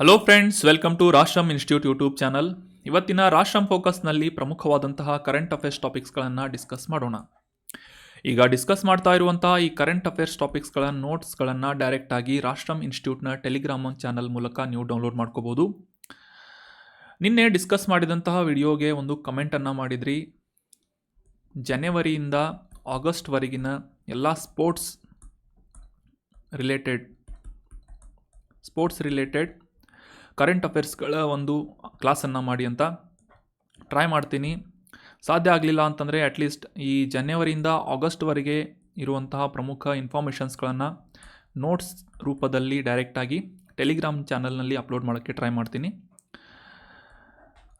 Hello friends, welcome to Rashtram institute YouTube channel. ಇವತ್ತಿನ ರಾಷ್ಟ್ರಮ್ ಫೋಕಸ್ನಲ್ಲಿ ಪ್ರಮುಖವಾದಂತಹ current affairs ಟಾಪಿಕ್ಸ್ಗಳನ್ನು discuss ಮಾಡೋಣ. ಈಗ ಡಿಸ್ಕಸ್ ಮಾಡ್ತಾ ಇರುವಂತಹ ಈ ಕರೆಂಟ್ ಅಫೇರ್ಸ್ ಟಾಪಿಕ್ಸ್ಗಳ ನೋಟ್ಸ್ಗಳನ್ನು ಡೈರೆಕ್ಟಾಗಿ ರಾಷ್ಟ್ರಮ್ ಇನ್ಸ್ಟಿಟ್ಯೂಟ್ನ ಟೆಲಿಗ್ರಾಮ್ ಚಾನಲ್ ಮೂಲಕ ನೀವು ಡೌನ್ಲೋಡ್ ಮಾಡ್ಕೋಬೋದು. ನಿನ್ನೆ ಡಿಸ್ಕಸ್ ಮಾಡಿದಂತಹ ವಿಡಿಯೋಗೆ ಒಂದು ಕಮೆಂಟನ್ನು ಮಾಡಿದ್ರಿ. ಜನವರಿಯಿಂದ ಆಗಸ್ಟ್ವರೆಗಿನ ಎಲ್ಲ ಸ್ಪೋರ್ಟ್ಸ್ ರಿಲೇಟೆಡ್ ಕರೆಂಟ್ ಅಫೇರ್ಸ್ಗಳ ಒಂದು ಕ್ಲಾಸನ್ನು ಮಾಡಿ ಅಂತ ಟ್ರೈ ಮಾಡ್ತೀನಿ. ಸಾಧ್ಯ ಆಗಲಿಲ್ಲ ಅಂತಂದರೆ ಅಟ್ಲೀಸ್ಟ್ ಈ ಜನವರಿಯಿಂದ ಆಗಸ್ಟ್ವರೆಗೆ ಇರುವಂತಹ ಪ್ರಮುಖ ಇನ್ಫಾರ್ಮೇಷನ್ಸ್ಗಳನ್ನು ನೋಟ್ಸ್ ರೂಪದಲ್ಲಿ ಡೈರೆಕ್ಟಾಗಿ ಟೆಲಿಗ್ರಾಮ್ ಚಾನಲ್ನಲ್ಲಿ ಅಪ್ಲೋಡ್ ಮಾಡೋಕ್ಕೆ ಟ್ರೈ ಮಾಡ್ತೀನಿ.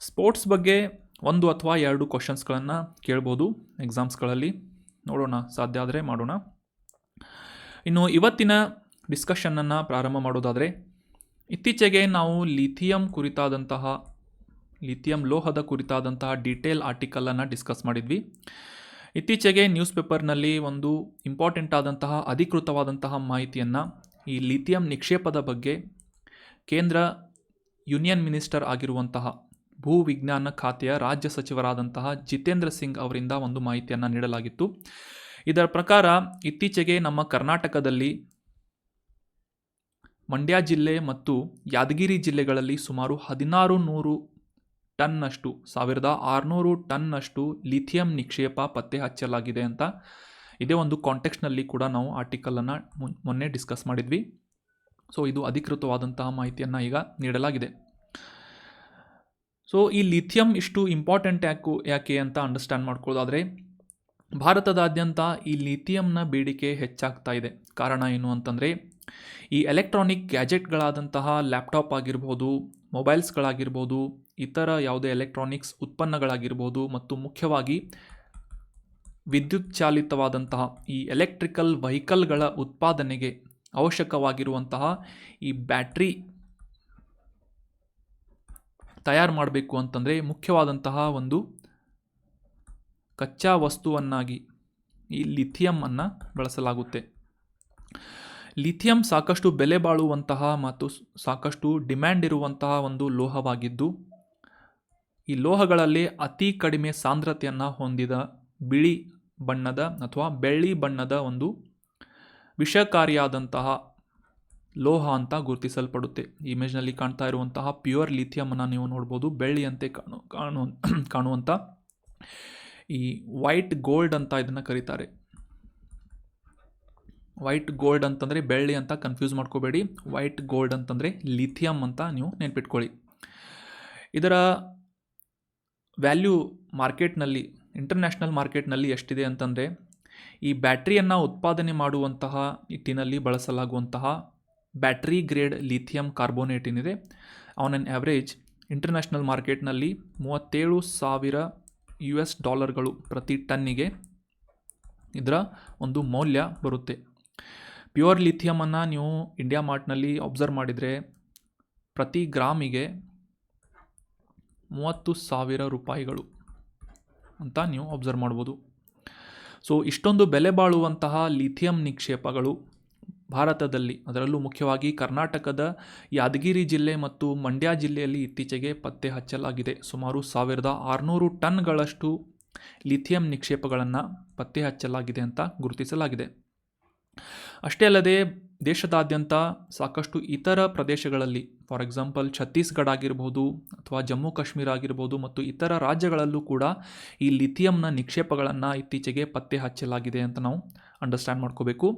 ಸ್ಪೋರ್ಟ್ಸ್ ಬಗ್ಗೆ 1 ಅಥವಾ 2 ಕ್ವಶನ್ಸ್ಗಳನ್ನು ಕೇಳ್ಬೋದು ಎಕ್ಸಾಮ್ಸ್ಗಳಲ್ಲಿ. ನೋಡೋಣ, ಸಾಧ್ಯ ಆದರೆ ಮಾಡೋಣ. ಇನ್ನು ಇವತ್ತಿನ ಡಿಸ್ಕಷನ್ನನ್ನು ಪ್ರಾರಂಭ ಮಾಡೋದಾದರೆ, ಇತ್ತೀಚೆಗೆ ನಾವು ಲಿಥಿಯಂ ಲೋಹದ ಕುರಿತಾದಂತಹ ಡೀಟೇಲ್ ಆರ್ಟಿಕಲನ್ನು ಡಿಸ್ಕಸ್ ಮಾಡಿದ್ವಿ. ಇತ್ತೀಚೆಗೆ ನ್ಯೂಸ್ ಪೇಪರ್ನಲ್ಲಿ ಒಂದು ಇಂಪಾರ್ಟೆಂಟ್ ಆದಂತಹ ಅಧಿಕೃತವಾದಂತಹ ಮಾಹಿತಿಯನ್ನು ಈ ಲಿಥಿಯಂ ನಿಕ್ಷೇಪದ ಬಗ್ಗೆ ಕೇಂದ್ರ ಯೂನಿಯನ್ ಮಿನಿಸ್ಟರ್ ಆಗಿರುವಂತಹ ಭೂ ವಿಜ್ಞಾನ ಖಾತೆಯ ರಾಜ್ಯ ಸಚಿವರಾದಂತಹ ಜಿತೇಂದ್ರ ಸಿಂಗ್ ಅವರಿಂದ ಒಂದು ಮಾಹಿತಿಯನ್ನು ನೀಡಲಾಗಿತ್ತು. ಇದರ ಪ್ರಕಾರ ಇತ್ತೀಚೆಗೆ ನಮ್ಮ ಕರ್ನಾಟಕದಲ್ಲಿ ಮಂಡ್ಯ ಜಿಲ್ಲೆ ಮತ್ತು ಯಾದಗಿರಿ ಜಿಲ್ಲೆಗಳಲ್ಲಿ ಸುಮಾರು 1600 ಟನ್ನಷ್ಟು 1600 ಟನ್ನಷ್ಟು ಲಿಥಿಯಂ ನಿಕ್ಷೇಪ ಪತ್ತೆ ಹಚ್ಚಲಾಗಿದೆ ಅಂತ ಇದೇ ಒಂದು ಕಾಂಟೆಕ್ಸ್ಟ್ನಲ್ಲಿ ಕೂಡ ನಾವು ಆರ್ಟಿಕಲನ್ನು ಮೊನ್ನೆ ಡಿಸ್ಕಸ್ ಮಾಡಿದ್ವಿ. ಸೊ ಇದು ಅಧಿಕೃತವಾದಂತಹ ಮಾಹಿತಿಯನ್ನು ಈಗ ನೀಡಲಾಗಿದೆ. ಸೊ ಈ ಲಿಥಿಯಂ ಇಷ್ಟು ಇಂಪಾರ್ಟೆಂಟ್ ಯಾಕೆ ಅಂತ ಅಂಡರ್ಸ್ಟ್ಯಾಂಡ್ ಮಾಡ್ಕೊಳ್ಳೋದಾದರೆ, ಭಾರತದಾದ್ಯಂತ ಈ ಲಿಥಿಯಂನ ಬೇಡಿಕೆ ಹೆಚ್ಚಾಗ್ತಾ ಇದೆ. ಕಾರಣ ಏನು ಅಂತಂದರೆ, ಈ ಎಲೆಕ್ಟ್ರಾನಿಕ್ ಗ್ಯಾಜೆಟ್ಗಳಾದಂತಹ ಲ್ಯಾಪ್ಟಾಪ್ ಆಗಿರ್ಬೋದು, ಮೊಬೈಲ್ಸ್ಗಳಾಗಿರ್ಬೋದು, ಇತರ ಯಾವುದೇ ಎಲೆಕ್ಟ್ರಾನಿಕ್ಸ್ ಉತ್ಪನ್ನಗಳಾಗಿರ್ಬೋದು ಮತ್ತು ಮುಖ್ಯವಾಗಿ ವಿದ್ಯುತ್ ಚಾಲಿತವಾದಂತಹ ಈ ಎಲೆಕ್ಟ್ರಿಕಲ್ ವೆಹಿಕಲ್ಗಳ ಉತ್ಪಾದನೆಗೆ ಅವಶ್ಯಕವಾಗಿರುವಂತಹ ಈ ಬ್ಯಾಟ್ರಿ ತಯಾರು ಮಾಡಬೇಕು ಅಂತಂದರೆ ಮುಖ್ಯವಾದಂತಹ ಒಂದು ಕಚ್ಚಾ ವಸ್ತುವನ್ನಾಗಿ ಈ ಲಿಥಿಯಮನ್ನು ಬಳಸಲಾಗುತ್ತೆ. ಲಿಥಿಯಂ ಸಾಕಷ್ಟು ಬೆಲೆ ಬಾಳುವಂತಹ ಮತ್ತು ಸಾಕಷ್ಟು ಡಿಮ್ಯಾಂಡ್ ಇರುವಂತಹ ಒಂದು ಲೋಹವಾಗಿದ್ದು, ಈ ಲೋಹಗಳಲ್ಲಿ ಅತಿ ಕಡಿಮೆ ಸಾಂದ್ರತೆಯನ್ನು ಹೊಂದಿದ ಬಿಳಿ ಬಣ್ಣದ ಅಥವಾ ಬೆಳ್ಳಿ ಬಣ್ಣದ ಒಂದು ವಿಷಕಾರಿಯಾದಂತಹ ಲೋಹ ಅಂತ ಗುರುತಿಸಲ್ಪಡುತ್ತೆ. ಈ ಇಮೇಜ್ನಲ್ಲಿ ಕಾಣ್ತಾ ಇರುವಂತಹ ಪ್ಯೂರ್ ಲಿಥಿಯಮನ್ನು ನೀವು ನೋಡ್ಬೋದು. ಬೆಳ್ಳಿಯಂತೆ ಕಾಣುವಂಥ ಈ ವೈಟ್ ಗೋಲ್ಡ್ ಅಂತ ಇದನ್ನು ಕರೀತಾರೆ. ವೈಟ್ ಗೋಲ್ಡ್ ಅಂತಂದರೆ ಬೆಳ್ಳಿ ಅಂತ ಕನ್ಫ್ಯೂಸ್ ಮಾಡ್ಕೋಬೇಡಿ. ವೈಟ್ ಗೋಲ್ಡ್ ಅಂತಂದರೆ ಲಿಥಿಯಂ ಅಂತ ನೀವು ನೆನ್ಪಿಟ್ಕೊಳ್ಳಿ. ಇದರ ವ್ಯಾಲ್ಯೂ ಮಾರ್ಕೆಟ್ನಲ್ಲಿ, ಇಂಟರ್ನ್ಯಾಷನಲ್ ಮಾರ್ಕೆಟ್ನಲ್ಲಿ ಎಷ್ಟಿದೆ ಅಂತಂದರೆ, ಈ ಬ್ಯಾಟ್ರಿಯನ್ನು ಉತ್ಪಾದನೆ ಮಾಡುವಂತಹ ನಿಟ್ಟಿನಲ್ಲಿ ಬಳಸಲಾಗುವಂತಹ ಬ್ಯಾಟ್ರಿ ಗ್ರೇಡ್ ಲಿಥಿಯಂ ಕಾರ್ಬೋನೇಟ್ ಏನಿದೆ, ಆನ್ ಆನ್ ಆ್ಯಾವ್ರೇಜ್ ಇಂಟರ್ನ್ಯಾಷನಲ್ ಮಾರ್ಕೆಟ್ನಲ್ಲಿ $37,000 ಪ್ರತಿ ಟನ್ನಿಗೆ ಇದರ ಒಂದು ಮೌಲ್ಯ ಬರುತ್ತೆ. ಪ್ಯೂರ್ ಲಿಥಿಯಮನ್ನು ನೀವು ಇಂಡಿಯಾ ಮಾರ್ಟ್ನಲ್ಲಿ ಅಬ್ಸರ್ವ್ ಮಾಡಿದರೆ ಪ್ರತಿ ಗ್ರಾಮಿಗೆ $30,000 ಅಂತ ನೀವು ಅಬ್ಸರ್ವ್ ಮಾಡ್ಬೋದು. ಸೊ ಇಷ್ಟೊಂದು ಬೆಲೆ ಬಾಳುವಂತಹ ಲಿಥಿಯಂ ನಿಕ್ಷೇಪಗಳು ಭಾರತದಲ್ಲಿ, ಅದರಲ್ಲೂ ಮುಖ್ಯವಾಗಿ ಕರ್ನಾಟಕದ ಯಾದಗಿರಿ ಜಿಲ್ಲೆ ಮತ್ತು ಮಂಡ್ಯ ಜಿಲ್ಲೆಯಲ್ಲಿ ಇತ್ತೀಚೆಗೆ ಪತ್ತೆ ಹಚ್ಚಲಾಗಿದೆ. ಸುಮಾರು 1600 ಟನ್ಗಳಷ್ಟು ಲಿಥಿಯಂ ನಿಕ್ಷೇಪಗಳನ್ನು ಪತ್ತೆ ಹಚ್ಚಲಾಗಿದೆ ಅಂತ ಗುರುತಿಸಲಾಗಿದೆ. ಅಷ್ಟೇ ಅಲ್ಲದೆ ದೇಶದಾದ್ಯಂತ ಸಾಕಷ್ಟು ಇತರ ಪ್ರದೇಶಗಳಲ್ಲಿ, ಫಾರ್ ಎಕ್ಸಾಂಪಲ್ ಛತ್ತೀಸ್ಗಢ ಆಗಿರ್ಬೋದು ಅಥವಾ ಜಮ್ಮು ಕಾಶ್ಮೀರ ಆಗಿರ್ಬೋದು ಮತ್ತು ಇತರ ರಾಜ್ಯಗಳಲ್ಲೂ ಕೂಡ ಈ ಲಿಥಿಯಂನ ನಿಕ್ಷೇಪಗಳನ್ನು ಇತ್ತೀಚೆಗೆ ಪತ್ತೆ ಹಚ್ಚಲಾಗಿದೆ ಅಂತ ನಾವು ಅಂಡರ್ಸ್ಟ್ಯಾಂಡ್ ಮಾಡ್ಕೋಬೇಕು.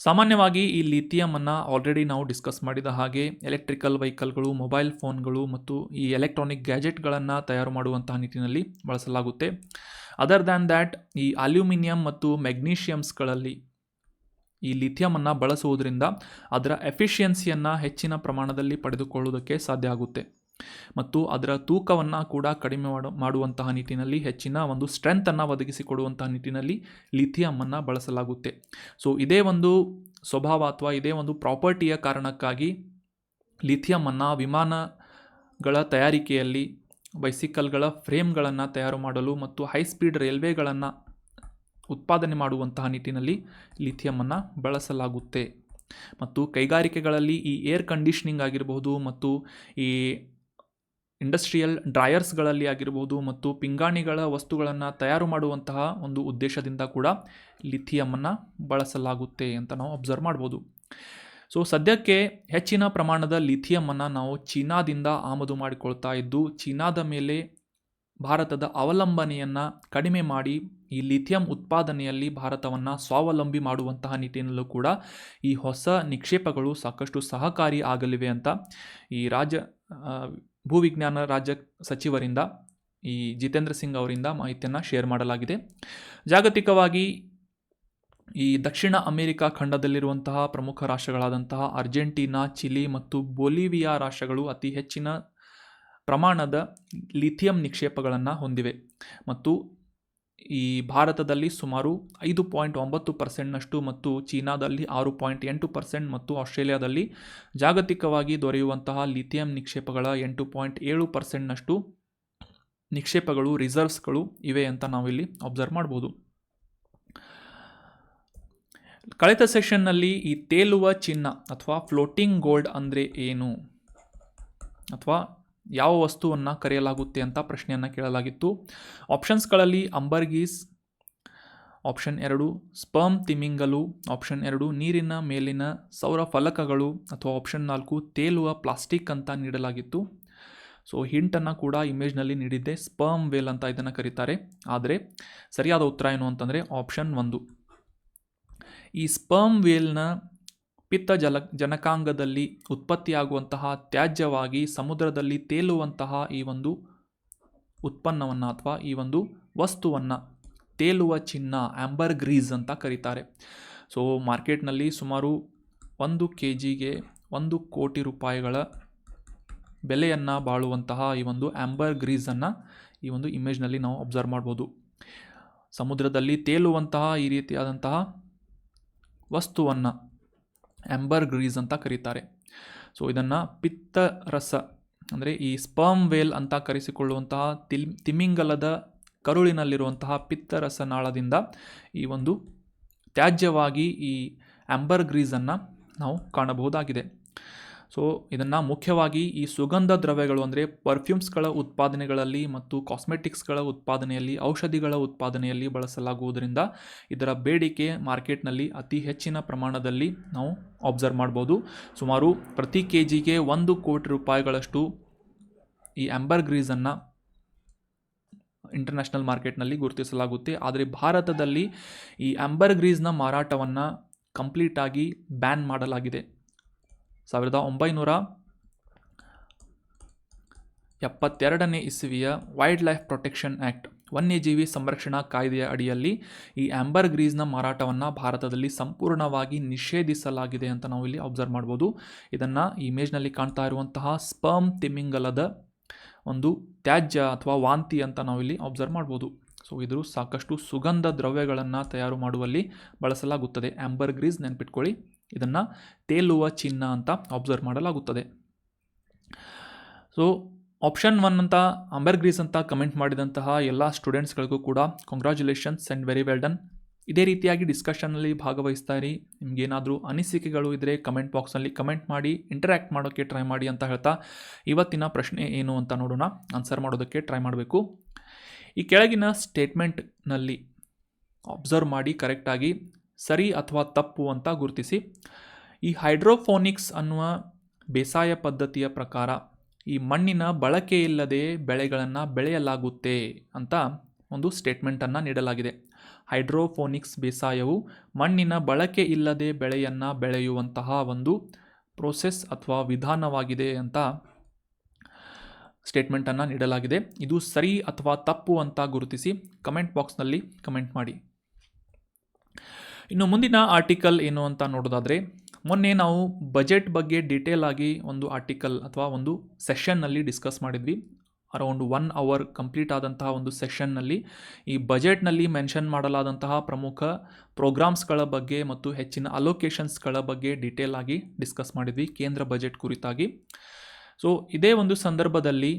ಸಾಮಾನ್ಯವಾಗಿ ಈ ಲಿಥಿಯಮನ್ನು ಆಲ್ರೆಡಿ ನಾವು ಡಿಸ್ಕಸ್ ಮಾಡಿದ ಹಾಗೆ ಎಲೆಕ್ಟ್ರಿಕಲ್ ವೆಹಿಕಲ್ಗಳು, ಮೊಬೈಲ್ ಫೋನ್ಗಳು ಮತ್ತು ಈ ಎಲೆಕ್ಟ್ರಾನಿಕ್ ಗ್ಯಾಜೆಟ್ಗಳನ್ನು ತಯಾರು ಮಾಡುವಂತಹ ನಿಟ್ಟಿನಲ್ಲಿ ಬಳಸಲಾಗುತ್ತೆ. ಅದರ್ ದ್ಯಾನ್ ದ್ಯಾಟ್ ಈ ಅಲ್ಯೂಮಿನಿಯಂ ಮತ್ತು ಮೆಗ್ನೀಷಿಯಮ್ಸ್ಗಳಲ್ಲಿ ಈ ಲಿಥಿಯಮನ್ನು ಬಳಸುವುದರಿಂದ ಅದರ ಎಫಿಷಿಯನ್ಸಿಯನ್ನು ಹೆಚ್ಚಿನ ಪ್ರಮಾಣದಲ್ಲಿ ಪಡೆದುಕೊಳ್ಳುವುದಕ್ಕೆ ಸಾಧ್ಯ ಆಗುತ್ತೆ ಮತ್ತು ಅದರ ತೂಕವನ್ನು ಕೂಡ ಕಡಿಮೆ ಮಾಡುವಂತಹ ನಿಟ್ಟಿನಲ್ಲಿ, ಹೆಚ್ಚಿನ ಒಂದು ಸ್ಟ್ರೆಂತನ್ನು ಒದಗಿಸಿಕೊಡುವಂತಹ ನಿಟ್ಟಿನಲ್ಲಿ ಲಿಥಿಯಮನ್ನು ಬಳಸಲಾಗುತ್ತೆ. ಸೊ ಇದೇ ಒಂದು ಸ್ವಭಾವ ಅಥವಾ ಇದೇ ಒಂದು ಪ್ರಾಪರ್ಟಿಯ ಕಾರಣಕ್ಕಾಗಿ ಲಿಥಿಯಮನ್ನು ವಿಮಾನಗಳ ತಯಾರಿಕೆಯಲ್ಲಿ, ಬೈಸಿಕಲ್ಗಳ ಫ್ರೇಮ್ಗಳನ್ನು ತಯಾರು ಮಾಡಲು ಮತ್ತು ಹೈ ಸ್ಪೀಡ್ ರೈಲ್ವೆಗಳನ್ನು ಉತ್ಪಾದನೆ ಮಾಡುವಂತಹ ನಿಟ್ಟಿನಲ್ಲಿ ಲಿಥಿಯಮನ್ನು ಬಳಸಲಾಗುತ್ತೆ ಮತ್ತು ಕೈಗಾರಿಕೆಗಳಲ್ಲಿ ಈ ಏರ್ ಕಂಡೀಷನಿಂಗ್ ಆಗಿರಬಹುದು ಮತ್ತು ಈ ಇಂಡಸ್ಟ್ರಿಯಲ್ ಡ್ರೈಯರ್ಸ್ಗಳಲ್ಲಿ ಆಗಿರಬಹುದು ಮತ್ತು ಪಿಂಗಾಣಿಗಳ ವಸ್ತುಗಳನ್ನು ತಯಾರು ಮಾಡುವಂತಹ ಒಂದು ಉದ್ದೇಶದಿಂದ ಕೂಡ ಲಿಥಿಯಮನ್ನು ಬಳಸಲಾಗುತ್ತೆ ಅಂತ ನಾವು ಅಬ್ಸರ್ವ್ ಮಾಡ್ಬೋದು. ಸೊ ಸದ್ಯಕ್ಕೆ ಹೆಚ್ಚಿನ ಪ್ರಮಾಣದ ಲಿಥಿಯಮನ್ನು ನಾವು ಚೀನಾದಿಂದ ಆಮದು ಮಾಡಿಕೊಳ್ತಾ ಇದ್ದು ಚೀನಾದ ಮೇಲೆ ಭಾರತದ ಅವಲಂಬನೆಯನ್ನು ಕಡಿಮೆ ಮಾಡಿ ಈ ಲಿಥಿಯಂ ಉತ್ಪಾದನೆಯಲ್ಲಿ ಭಾರತವನ್ನು ಸ್ವಾವಲಂಬಿ ಮಾಡುವಂತಹ ನಿಟ್ಟಿನಲ್ಲೂ ಕೂಡ ಈ ಹೊಸ ನಿಕ್ಷೇಪಗಳು ಸಾಕಷ್ಟು ಸಹಕಾರಿ ಆಗಲಿವೆ ಅಂತ ಈ ಭೂವಿಜ್ಞಾನ ರಾಜ್ಯ ಸಚಿವರಿಂದ ಈ ಜಿತೇಂದ್ರ ಸಿಂಗ್ ಅವರಿಂದ ಮಾಹಿತಿಯನ್ನು ಶೇರ್ ಮಾಡಲಾಗಿದೆ. ಜಾಗತಿಕವಾಗಿ ಈ ದಕ್ಷಿಣ ಅಮೆರಿಕ ಖಂಡದಲ್ಲಿರುವಂತಹ ಪ್ರಮುಖ ರಾಷ್ಟ್ರಗಳಾದಂತಹ ಅರ್ಜೆಂಟೀನಾ, ಚಿಲಿ ಮತ್ತು ಬೊಲಿವಿಯಾ ರಾಷ್ಟ್ರಗಳು ಅತಿ ಹೆಚ್ಚಿನ ಪ್ರಮಾಣದ ಲಿಥಿಯಂ ನಿಕ್ಷೇಪಗಳನ್ನು ಹೊಂದಿವೆ ಮತ್ತು ಈ ಭಾರತದಲ್ಲಿ ಸುಮಾರು 5.9% ಮತ್ತು ಚೀನಾದಲ್ಲಿ 6.8% ಮತ್ತು ಆಸ್ಟ್ರೇಲಿಯಾದಲ್ಲಿ ಜಾಗತಿಕವಾಗಿ ದೊರೆಯುವಂತಹ ಲಿಥಿಯಂ ನಿಕ್ಷೇಪಗಳ 8.7% ನಿಕ್ಷೇಪಗಳು ರಿಸರ್ವ್ಸ್ಗಳು ಇವೆ ಅಂತ ನಾವಿಲ್ಲಿ ಅಬ್ಸರ್ವ್ ಮಾಡ್ಬೋದು. ಕಳೆದ ಸೆಷನ್ನಲ್ಲಿ ಈ ತೇಲುವ ಚಿನ್ನ ಅಥವಾ ಫ್ಲೋಟಿಂಗ್ ಗೋಲ್ಡ್ ಅಂದರೆ ಏನು ಅಥವಾ ಯಾವ ವಸ್ತುವನ್ನು ಕರೆಯಲಾಗುತ್ತೆ ಅಂತ ಪ್ರಶ್ನೆಯನ್ನು ಕೇಳಲಾಗಿತ್ತು. ಆಪ್ಷನ್ಸ್ಗಳಲ್ಲಿ ಅಂಬರ್ಗೀಸ್, ಆಪ್ಷನ್ 2 ಸ್ಪರ್ಮ್ ತಿಮಿಂಗಲು, ಆಪ್ಷನ್ 2 ನೀರಿನ ಮೇಲಿನ ಸೌರ ಫಲಕಗಳು ಅಥವಾ ಆಪ್ಷನ್ 4 ತೇಲುವ ಪ್ಲಾಸ್ಟಿಕ್ ಅಂತ ನೀಡಲಾಗಿತ್ತು. ಸೊ ಹಿಂಟನ್ನು ಕೂಡ ಇಮೇಜ್ನಲ್ಲಿ ನೀಡಿದ್ದೆ, ಸ್ಪರ್ಮ್ ವೇಲ್ ಅಂತ ಇದನ್ನು ಕರೀತಾರೆ. ಆದರೆ ಸರಿಯಾದ ಉತ್ತರ ಏನು ಅಂತಂದರೆ ಆಪ್ಷನ್ 1. ಈ ಸ್ಪರ್ಮ್ ವೇಲ್ನ ಪಿತ್ತ ಜನಕಾಂಗದಲ್ಲಿ ಉತ್ಪತ್ತಿಯಾಗುವಂತಹ ತ್ಯಾಜ್ಯವಾಗಿ ಸಮುದ್ರದಲ್ಲಿ ತೇಲುವಂತಹ ಈ ಒಂದು ಉತ್ಪನ್ನವನ್ನು ಅಥವಾ ಈ ಒಂದು ವಸ್ತುವನ್ನು ತೇಲುವ ಚಿನ್ನ ಆಂಬರ್ಗ್ರೀಸ್ ಅಂತ ಕರೀತಾರೆ. ಸೊ ಮಾರ್ಕೆಟ್ನಲ್ಲಿ ಸುಮಾರು 1 kgಗೆ 1 ಕೋಟಿ ರೂಪಾಯಿಗಳ ಬೆಲೆಯನ್ನು ಬಾಳುವಂತಹ ಈ ಒಂದು ಆಂಬರ್ಗ್ರೀಸನ್ನು ಈ ಒಂದು ಇಮೇಜ್ನಲ್ಲಿ ನಾವು ಅಬ್ಸರ್ವ್ ಮಾಡ್ಬೋದು. ಸಮುದ್ರದಲ್ಲಿ ತೇಲುವಂತಹ ಈ ರೀತಿಯಾದಂತಹ ವಸ್ತುವನ್ನು ಆಂಬರ್ಗ್ರೀಸ್ ಅಂತ ಕರೀತಾರೆ. ಸೊ ಇದನ್ನು ಪಿತ್ತರಸ ಅಂದರೆ ಈ ಸ್ಪರ್ಮ್ ವೇಲ್ ಅಂತ ಕರೆಸಿಕೊಳ್ಳುವಂತಹ ತಿಮಿಂಗಲದ ಕರುಳಿನಲ್ಲಿರುವಂತಹ ಪಿತ್ತರಸ ನಾಳದಿಂದ ಈ ಒಂದು ತ್ಯಾಜ್ಯವಾಗಿ ಈ ಆಂಬರ್ಗ್ರೀಸನ್ನು ನಾವು ಕಾಣಬಹುದಾಗಿದೆ. ಸೊ ಇದನ್ನು ಮುಖ್ಯವಾಗಿ ಈ ಸುಗಂಧ ದ್ರವ್ಯಗಳು ಅಂದರೆ ಪರ್ಫ್ಯೂಮ್ಸ್ಗಳ ಉತ್ಪಾದನೆಗಳಲ್ಲಿ ಮತ್ತು ಕಾಸ್ಮೆಟಿಕ್ಸ್ಗಳ ಉತ್ಪಾದನೆಯಲ್ಲಿ, ಔಷಧಿಗಳ ಉತ್ಪಾದನೆಯಲ್ಲಿ ಬಳಸಲಾಗುವುದರಿಂದ ಇದರ ಬೇಡಿಕೆ ಮಾರ್ಕೆಟ್ನಲ್ಲಿ ಅತಿ ಹೆಚ್ಚಿನ ಪ್ರಮಾಣದಲ್ಲಿ ನಾವು ಅಬ್ಸರ್ವ್ ಮಾಡ್ಬೋದು. ಸುಮಾರು ಪ್ರತಿ kgಗೆ 1 ಕೋಟಿ ರೂಪಾಯಿಗಳಷ್ಟು ಈ ಆಂಬರ್ಗ್ರೀಸನ್ನು ಇಂಟರ್ನ್ಯಾಷನಲ್ ಮಾರ್ಕೆಟ್ನಲ್ಲಿ ಗುರುತಿಸಲಾಗುತ್ತೆ. ಆದರೆ ಭಾರತದಲ್ಲಿ ಈ ಆಂಬರ್ಗ್ರೀಸ್ನ ಮಾರಾಟವನ್ನು ಕಂಪ್ಲೀಟಾಗಿ ಬ್ಯಾನ್ ಮಾಡಲಾಗಿದೆ. 1972ನೇ ಇಸವಿಯ ವೈಲ್ಡ್ ಲೈಫ್ ಪ್ರೊಟೆಕ್ಷನ್ ಆ್ಯಕ್ಟ್ ವನ್ಯಜೀವಿ ಸಂರಕ್ಷಣಾ ಕಾಯ್ದೆಯ ಅಡಿಯಲ್ಲಿ ಈ ಆಂಬರ್ಗ್ರೀಸ್ನ ಮಾರಾಟವನ್ನು ಭಾರತದಲ್ಲಿ ಸಂಪೂರ್ಣವಾಗಿ ನಿಷೇಧಿಸಲಾಗಿದೆ ಅಂತ ನಾವು ಇಲ್ಲಿ ಅಬ್ಸರ್ವ್ ಮಾಡ್ಬೋದು. ಇದನ್ನು ಈ ಇಮೇಜ್ನಲ್ಲಿ ಕಾಣ್ತಾ ಇರುವಂತಹ ಸ್ಪರ್ಮ್ ತಿಮಿಂಗಲದ ಒಂದು ತ್ಯಾಜ್ಯ ಅಥವಾ ವಾಂತಿ ಅಂತ ನಾವಿಲ್ಲಿ ಅಬ್ಸರ್ವ್ ಮಾಡ್ಬೋದು. ಸೊ ಇದು ಸಾಕಷ್ಟು ಸುಗಂಧ ದ್ರವ್ಯಗಳನ್ನು ತಯಾರು ಮಾಡುವಲ್ಲಿ ಬಳಸಲಾಗುತ್ತದೆ. ಆಂಬರ್ಗ್ರೀಸ್ ನೆನ್ಪಿಟ್ಕೊಳ್ಳಿ, ಇದನ್ನು ತೇಲುವ ಚಿನ್ನ ಅಂತ ಅಬ್ಸರ್ವ್ ಮಾಡಲಾಗುತ್ತದೆ. ಸೊ ಆಪ್ಷನ್ 1 ಅಂತ ಆಂಬರ್ಗ್ರೀಸ್ ಅಂತ ಕಮೆಂಟ್ ಮಾಡಿದಂತಹ ಎಲ್ಲ ಸ್ಟೂಡೆಂಟ್ಸ್ಗಳಿಗೂ ಕೂಡ congratulations and very well done. ಇದೇ ರೀತಿಯಾಗಿ ಡಿಸ್ಕಷನ್ನಲ್ಲಿ ಭಾಗವಹಿಸ್ತಾ ಇರಿ. ನಿಮಗೇನಾದರೂ ಅನಿಸಿಕೆಗಳು ಇದ್ದರೆ ಕಮೆಂಟ್ ಬಾಕ್ಸ್ನಲ್ಲಿ ಕಮೆಂಟ್ ಮಾಡಿ, ಇಂಟರ್ಯಾಕ್ಟ್ ಮಾಡೋಕ್ಕೆ ಟ್ರೈ ಮಾಡಿ ಅಂತ ಹೇಳ್ತಾ ಇವತ್ತಿನ ಪ್ರಶ್ನೆ ಏನು ಅಂತ ನೋಡೋಣ. ಆನ್ಸರ್ ಮಾಡೋದಕ್ಕೆ ಟ್ರೈ ಮಾಡಬೇಕು. ಈ ಕೆಳಗಿನ ಸ್ಟೇಟ್ಮೆಂಟ್ನಲ್ಲಿ ಅಬ್ಸರ್ವ್ ಮಾಡಿ ಕರೆಕ್ಟಾಗಿ ಸರಿ ಅಥವಾ ತಪ್ಪು ಅಂತ ಗುರುತಿಸಿ. ಈ ಹೈಡ್ರೋಫೋನಿಕ್ಸ್ ಅನ್ನುವ ಬೇಸಾಯ ಪದ್ಧತಿಯ ಪ್ರಕಾರ ಈ ಮಣ್ಣಿನ ಬಳಕೆ ಇಲ್ಲದೆ ಬೆಳೆಗಳನ್ನು ಬೆಳೆಯಲಾಗುತ್ತೆ ಅಂತ ಒಂದು ಸ್ಟೇಟ್ಮೆಂಟನ್ನು ನೀಡಲಾಗಿದೆ. ಹೈಡ್ರೋಫೋನಿಕ್ಸ್ ಬೇಸಾಯವು ಮಣ್ಣಿನ ಬಳಕೆ ಇಲ್ಲದೆ ಬೆಳೆಯನ್ನು ಬೆಳೆಯುವಂತಹ ಒಂದು ಪ್ರೋಸೆಸ್ ಅಥವಾ ವಿಧಾನವಾಗಿದೆ ಅಂತ ಸ್ಟೇಟ್ಮೆಂಟನ್ನು ನೀಡಲಾಗಿದೆ. ಇದು ಸರಿ ಅಥವಾ ತಪ್ಪು ಅಂತ ಗುರುತಿಸಿ ಕಮೆಂಟ್ ಬಾಕ್ಸ್ನಲ್ಲಿ ಕಮೆಂಟ್ ಮಾಡಿ. ಇನ್ನು ಮುಂದಿನ ಆರ್ಟಿಕಲ್ ಏನು ಅಂತ ನೋಡೋದಾದರೆ, ಮೊನ್ನೆ ನಾವು ಬಜೆಟ್ ಬಗ್ಗೆ ಡೀಟೇಲ್ ಆಗಿ ಒಂದು ಆರ್ಟಿಕಲ್ ಅಥವಾ ಒಂದು ಸೆಷನ್ನಲ್ಲಿ ಡಿಸ್ಕಸ್ ಮಾಡಿದ್ವಿ. ಅರೌಂಡ್ 1 hour ಕಂಪ್ಲೀಟ್ ಆದಂತಹ ಒಂದು ಸೆಷನ್ನಲ್ಲಿ ಈ ಬಜೆಟ್ನಲ್ಲಿ ಮೆನ್ಷನ್ ಮಾಡಲಾದಂತಹ ಪ್ರಮುಖ ಪ್ರೋಗ್ರಾಮ್ಸ್ಗಳ ಬಗ್ಗೆ ಮತ್ತು ಹೆಚ್ಚಿನ ಅಲೋಕೇಶನ್ಸ್ಗಳ ಬಗ್ಗೆ ಡೀಟೇಲ್ ಆಗಿ ಡಿಸ್ಕಸ್ ಮಾಡಿದ್ವಿ ಕೇಂದ್ರ ಬಜೆಟ್ ಕುರಿತಾಗಿ. ಸೊ ಇದೇ ಒಂದು ಸಂದರ್ಭದಲ್ಲಿ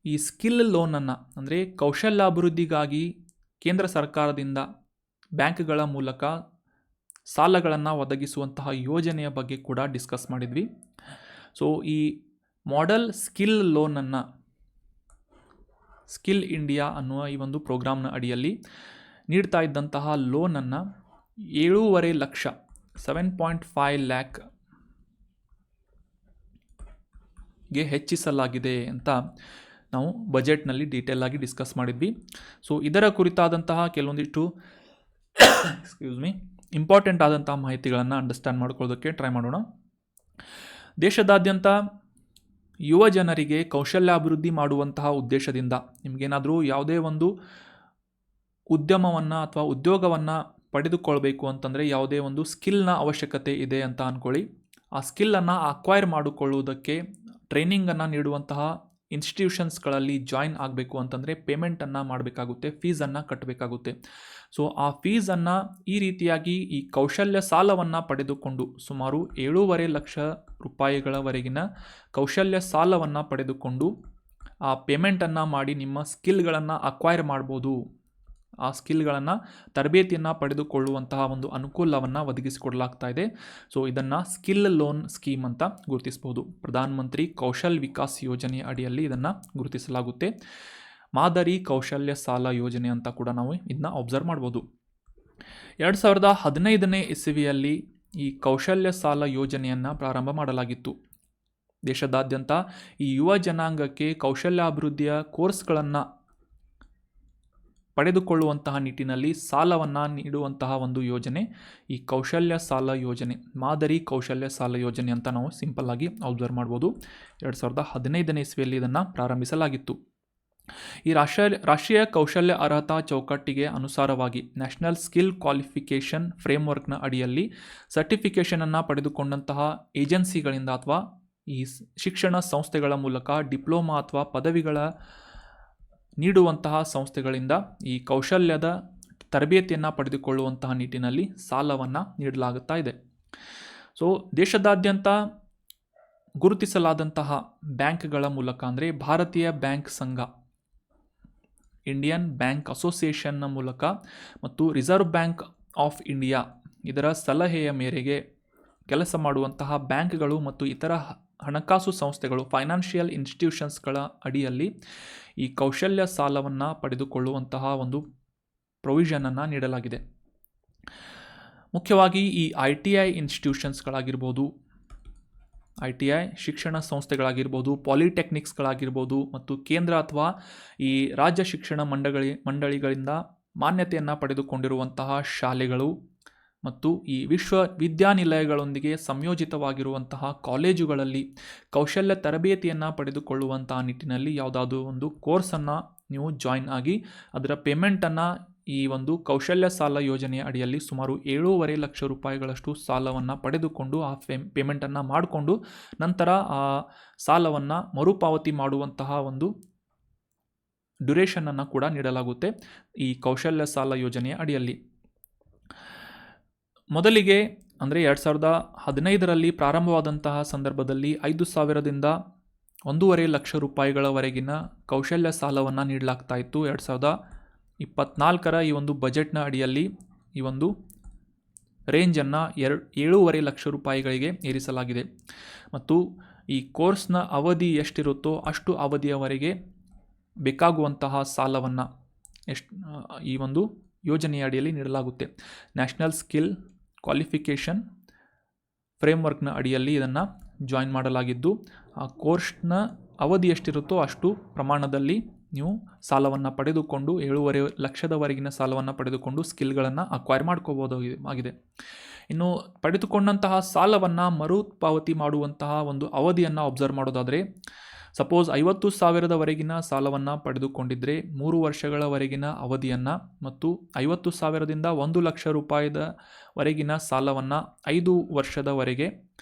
ಈ ಸ್ಕಿಲ್ ಲೋನನ್ನು ಅಂದರೆ ಕೌಶಲ್ಯಾಭಿವೃದ್ಧಿಗಾಗಿ ಕೇಂದ್ರ ಸರ್ಕಾರದಿಂದ ಬ್ಯಾಂಕ್ಗಳ ಮೂಲಕ ಸಾಲಗಳನ್ನು ಒದಗಿಸುವಂತಹ ಯೋಜನೆಯ ಬಗ್ಗೆ ಕೂಡ ಡಿಸ್ಕಸ್ ಮಾಡಿದ್ವಿ. ಸೊ ಈ ಮಾಡೆಲ್ ಸ್ಕಿಲ್ ಲೋನನ್ನು ಸ್ಕಿಲ್ ಇಂಡಿಯಾ ಅನ್ನುವ ಈ ಒಂದು ಪ್ರೋಗ್ರಾಮ್ನ ಅಡಿಯಲ್ಲಿ ನೀಡ್ತಾ ಇದ್ದಂತಹ ಲೋನನ್ನು 7.5 ಲಕ್ಷ 7.5 ಲ್ಯಾಕ್ಗೆ ಹೆಚ್ಚಿಸಲಾಗಿದೆ ಅಂತ ನಾವು ಬಜೆಟ್ನಲ್ಲಿ ಡೀಟೇಲ್ ಆಗಿ ಡಿಸ್ಕಸ್ ಮಾಡಿದ್ವಿ. ಸೊ ಇದರ ಕುರಿತಾದಂತಹ ಕೆಲವೊಂದಿಷ್ಟು ಇಂಪಾರ್ಟೆಂಟ್ ಆದಂತಹ ಮಾಹಿತಿಗಳನ್ನು ಅಂಡರ್ಸ್ಟ್ಯಾಂಡ್ ಮಾಡ್ಕೊಳ್ಳೋದಕ್ಕೆ ಟ್ರೈ ಮಾಡೋಣ. ದೇಶದಾದ್ಯಂತ ಯುವ ಜನರಿಗೆ ಕೌಶಲ್ಯಾಭಿವೃದ್ಧಿ ಮಾಡುವಂತಹ ಉದ್ದೇಶದಿಂದ ನಿಮಗೇನಾದರೂ ಯಾವುದೇ ಒಂದು ಉದ್ಯಮವನ್ನು ಅಥವಾ ಉದ್ಯೋಗವನ್ನು ಪಡೆದುಕೊಳ್ಬೇಕು ಅಂತಂದರೆ ಯಾವುದೇ ಒಂದು ಸ್ಕಿಲ್ನ ಅವಶ್ಯಕತೆ ಇದೆ ಅಂತ ಅಂದ್ಕೊಳ್ಳಿ. ಆ ಸ್ಕಿಲ್ಲನ್ನು ಅಕ್ವೈರ್ ಮಾಡಿಕೊಳ್ಳುವುದಕ್ಕೆ ಟ್ರೈನಿಂಗನ್ನು ನೀಡುವಂತಹ ಇನ್ಸ್ಟಿಟ್ಯೂಷನ್ಸ್ಗಳಲ್ಲಿ ಜಾಯಿನ್ ಆಗಬೇಕು ಅಂತಂದರೆ ಪೇಮೆಂಟನ್ನು ಮಾಡಬೇಕಾಗುತ್ತೆ, ಫೀಸನ್ನು ಕಟ್ಟಬೇಕಾಗುತ್ತೆ. ಸೊ ಆ ಫೀಸನ್ನು ಈ ರೀತಿಯಾಗಿ ಈ ಕೌಶಲ್ಯ ಸಾಲವನ್ನು ಪಡೆದುಕೊಂಡು ಸುಮಾರು 7.5 ಲಕ್ಷ ರೂಪಾಯಿಗಳವರೆಗಿನ ಕೌಶಲ್ಯ ಸಾಲವನ್ನು ಪಡೆದುಕೊಂಡು ಆ ಪೇಮೆಂಟನ್ನು ಮಾಡಿ ನಿಮ್ಮ ಸ್ಕಿಲ್ಗಳನ್ನು ಅಕ್ವೈರ್ ಮಾಡ್ಬೋದು. ಆ ಸ್ಕಿಲ್ಗಳನ್ನು ತರಬೇತಿಯನ್ನು ಪಡೆದುಕೊಳ್ಳುವಂತಹ ಒಂದು ಅನುಕೂಲವನ್ನು ಒದಗಿಸಿಕೊಡಲಾಗ್ತಾ ಇದೆ. ಸೊ ಇದನ್ನು ಸ್ಕಿಲ್ ಲೋನ್ ಸ್ಕೀಮ್ ಅಂತ ಗುರುತಿಸ್ಬೋದು. ಪ್ರಧಾನ ಮಂತ್ರಿ ಕೌಶಲ್ ವಿಕಾಸ್ ಯೋಜನೆಯ ಅಡಿಯಲ್ಲಿ ಇದನ್ನು ಗುರುತಿಸಲಾಗುತ್ತೆ. ಮಾದರಿ ಕೌಶಲ್ಯ ಸಾಲ ಯೋಜನೆ ಅಂತ ಕೂಡ ನಾವು ಇದನ್ನ ಅಬ್ಸರ್ವ್ ಮಾಡ್ಬೋದು. 2015ನೇ ಇಸವಿಯಲ್ಲಿ ಈ ಕೌಶಲ್ಯ ಸಾಲ ಯೋಜನೆಯನ್ನು ಪ್ರಾರಂಭ ಮಾಡಲಾಗಿತ್ತು. ದೇಶದಾದ್ಯಂತ ಈ ಯುವ ಜನಾಂಗಕ್ಕೆ ಕೌಶಲ್ಯಾಭಿವೃದ್ಧಿಯ ಕೋರ್ಸ್ಗಳನ್ನು ಪಡೆದುಕೊಳ್ಳುವಂತಹ ನಿಟ್ಟಿನಲ್ಲಿ ಸಾಲವನ್ನು ನೀಡುವಂತಹ ಒಂದು ಯೋಜನೆ ಈ ಕೌಶಲ್ಯ ಸಾಲ ಯೋಜನೆ, ಮಾದರಿ ಕೌಶಲ್ಯ ಸಾಲ ಯೋಜನೆ ಅಂತ ನಾವು ಸಿಂಪಲ್ ಆಗಿ ಅಬ್ಸರ್ವ್ ಮಾಡ್ಬೋದು. 2015ನೇ ಇಸವಿಯಲ್ಲಿ ಇದನ್ನು ಪ್ರಾರಂಭಿಸಲಾಗಿತ್ತು. ಈ ರಾಷ್ಟ್ರೀಯ ಕೌಶಲ್ಯ ಅರ್ಹತಾ ಚೌಕಟ್ಟಿಗೆ ಅನುಸಾರವಾಗಿ ನ್ಯಾಷನಲ್ ಸ್ಕಿಲ್ ಕ್ವಾಲಿಫಿಕೇಷನ್ ಫ್ರೇಮ್ವರ್ಕ್ನ ಅಡಿಯಲ್ಲಿ ಸರ್ಟಿಫಿಕೇಷನನ್ನು ಪಡೆದುಕೊಂಡಂತಹ ಏಜೆನ್ಸಿಗಳಿಂದ ಅಥವಾ ಈ ಶಿಕ್ಷಣ ಸಂಸ್ಥೆಗಳ ಮೂಲಕ ಡಿಪ್ಲೊಮಾ ಅಥವಾ ಪದವಿಗಳ ನೀಡುವಂತಹ ಸಂಸ್ಥೆಗಳಿಂದ ಈ ಕೌಶಲ್ಯದ ತರಬೇತಿಯನ್ನು ಪಡೆದುಕೊಳ್ಳುವಂತಹ ನಿಟ್ಟಿನಲ್ಲಿ ಸಾಲವನ್ನು ನೀಡಲಾಗುತ್ತಾ ಇದೆ. ಸೊ ದೇಶದಾದ್ಯಂತ ಗುರುತಿಸಲಾದಂತಹ ಬ್ಯಾಂಕ್ಗಳ ಮೂಲಕ ಅಂದರೆ ಭಾರತೀಯ ಬ್ಯಾಂಕ್ ಸಂಘ, ಇಂಡಿಯನ್ ಬ್ಯಾಂಕ್ ಅಸೋಸಿಯೇಷನ್ನ ಮೂಲಕ ಮತ್ತು ರಿಸರ್ವ್ ಬ್ಯಾಂಕ್ ಆಫ್ ಇಂಡಿಯಾ ಇದರ ಸಲಹೆಯ ಮೇರೆಗೆ ಕೆಲಸ ಮಾಡುವಂತಹ ಬ್ಯಾಂಕ್ಗಳು ಮತ್ತು ಇತರ ಹಣಕಾಸು ಸಂಸ್ಥೆಗಳು, ಫೈನಾನ್ಷಿಯಲ್ ಇನ್ಸ್ಟಿಟ್ಯೂಷನ್ಸ್ಗಳ ಅಡಿಯಲ್ಲಿ ಈ ಕೌಶಲ್ಯ ಸಾಲವನ್ನು ಪಡೆದುಕೊಳ್ಳುವಂತಹ ಒಂದು ಪ್ರೊವಿಷನನ್ನು ನೀಡಲಾಗಿದೆ. ಮುಖ್ಯವಾಗಿ ಈ ITI ಇನ್ಸ್ಟಿಟ್ಯೂಷನ್ಸ್ಗಳಾಗಿರ್ಬೋದು, ITI ಶಿಕ್ಷಣ ಸಂಸ್ಥೆಗಳಾಗಿರ್ಬೋದು, ಪಾಲಿಟೆಕ್ನಿಕ್ಸ್ಗಳಾಗಿರ್ಬೋದು ಮತ್ತು ಕೇಂದ್ರ ಅಥವಾ ಈ ರಾಜ್ಯ ಶಿಕ್ಷಣ ಮಂಡಳಿಗಳಿಂದ ಮಾನ್ಯತೆಯನ್ನು ಪಡೆದುಕೊಂಡಿರುವಂತಹ ಶಾಲೆಗಳು ಮತ್ತು ಈ ವಿಶ್ವವಿದ್ಯಾನಿಲಯಗಳೊಂದಿಗೆ ಸಂಯೋಜಿತವಾಗಿರುವಂತಹ ಕಾಲೇಜುಗಳಲ್ಲಿ ಕೌಶಲ್ಯ ತರಬೇತಿಯನ್ನು ಪಡೆದುಕೊಳ್ಳುವಂತಹ ನಿಟ್ಟಿನಲ್ಲಿ ಯಾವುದಾದ್ರೂ ಒಂದು ಕೋರ್ಸನ್ನು ನೀವು ಜಾಯಿನ್ ಆಗಿ ಅದರ ಪೇಮೆಂಟನ್ನು ಈ ಒಂದು ಕೌಶಲ್ಯ ಸಾಲ ಯೋಜನೆಯ ಅಡಿಯಲ್ಲಿ ಸುಮಾರು 7.5 ಲಕ್ಷ ರೂಪಾಯಿಗಳಷ್ಟು ಸಾಲವನ್ನು ಪಡೆದುಕೊಂಡು ಆ ಪೇಮೆಂಟನ್ನು ಮಾಡಿಕೊಂಡು ನಂತರ ಆ ಸಾಲವನ್ನು ಮರುಪಾವತಿ ಮಾಡುವಂತಹ ಒಂದು ಡ್ಯುರೇಷನನ್ನು ಕೂಡ ನೀಡಲಾಗುತ್ತೆ ಈ ಕೌಶಲ್ಯ ಸಾಲ ಯೋಜನೆಯ ಅಡಿಯಲ್ಲಿ. ಮೊದಲಿಗೆ ಅಂದರೆ 2015ರಲ್ಲಿ ಪ್ರಾರಂಭವಾದಂತಹ ಸಂದರ್ಭದಲ್ಲಿ 5,000ದಿಂದ 1.5 ಲಕ್ಷ ರೂಪಾಯಿಗಳವರೆಗಿನ ಕೌಶಲ್ಯ ಸಾಲವನ್ನು ನೀಡಲಾಗ್ತಾ ಇತ್ತು. 2024ರ ಈ ಒಂದು ಬಜೆಟ್ನ ಅಡಿಯಲ್ಲಿ ಈ ಒಂದು ರೇಂಜನ್ನು 7.5 ಲಕ್ಷ ರೂಪಾಯಿಗಳಿಗೆ ಏರಿಸಲಾಗಿದೆ ಮತ್ತು ಈ ಕೋರ್ಸ್ನ ಅವಧಿ ಎಷ್ಟಿರುತ್ತೋ ಅಷ್ಟು ಅವಧಿಯವರೆಗೆ ಬೇಕಾಗುವಂತಹ ಸಾಲವನ್ನು ಈ ಒಂದು ಯೋಜನೆಯ ಅಡಿಯಲ್ಲಿ ನೀಡಲಾಗುತ್ತೆ. ನ್ಯಾಷನಲ್ ಸ್ಕಿಲ್ ಕ್ವಾಲಿಫಿಕೇಷನ್ ಫ್ರೇಮ್ವರ್ಕ್ನ ಅಡಿಯಲ್ಲಿ ಇದನ್ನು ಜಾಯಿನ್ ಮಾಡಲಾಗಿದ್ದು ಆ ಕೋರ್ಸ್ನ ಅವಧಿ ಎಷ್ಟಿರುತ್ತೋ ಅಷ್ಟು ಪ್ರಮಾಣದಲ್ಲಿ ನೀವು ಸಾಲವನ್ನು ಪಡೆದುಕೊಂಡು 7.5 ಲಕ್ಷದವರೆಗಿನ ಸಾಲವನ್ನು ಪಡೆದುಕೊಂಡು ಸ್ಕಿಲ್ಗಳನ್ನು ಅಕ್ವೈರ್ ಮಾಡ್ಕೋಬೋದಾಗಿದೆ. ಇನ್ನು ಪಡೆದುಕೊಂಡಂತಹ ಸಾಲವನ್ನು ಮರುಪಾವತಿ ಮಾಡುವಂತಹ ಒಂದು ಅವಧಿಯನ್ನು ಅಬ್ಸರ್ವ್ ಮಾಡೋದಾದರೆ, ಸಪೋಸ್ 50,000ದವರೆಗಿನ ಸಾಲವನ್ನು ಪಡೆದುಕೊಂಡಿದ್ದರೆ 3 ವರ್ಷಗಳವರೆಗಿನ ಅವಧಿಯನ್ನು ಮತ್ತು 50,000ದಿಂದ 1 ಲಕ್ಷ ರೂಪಾಯಿವರೆಗಿನ ಸಾಲವನ್ನು 5 ವರ್ಷದವರೆಗೆ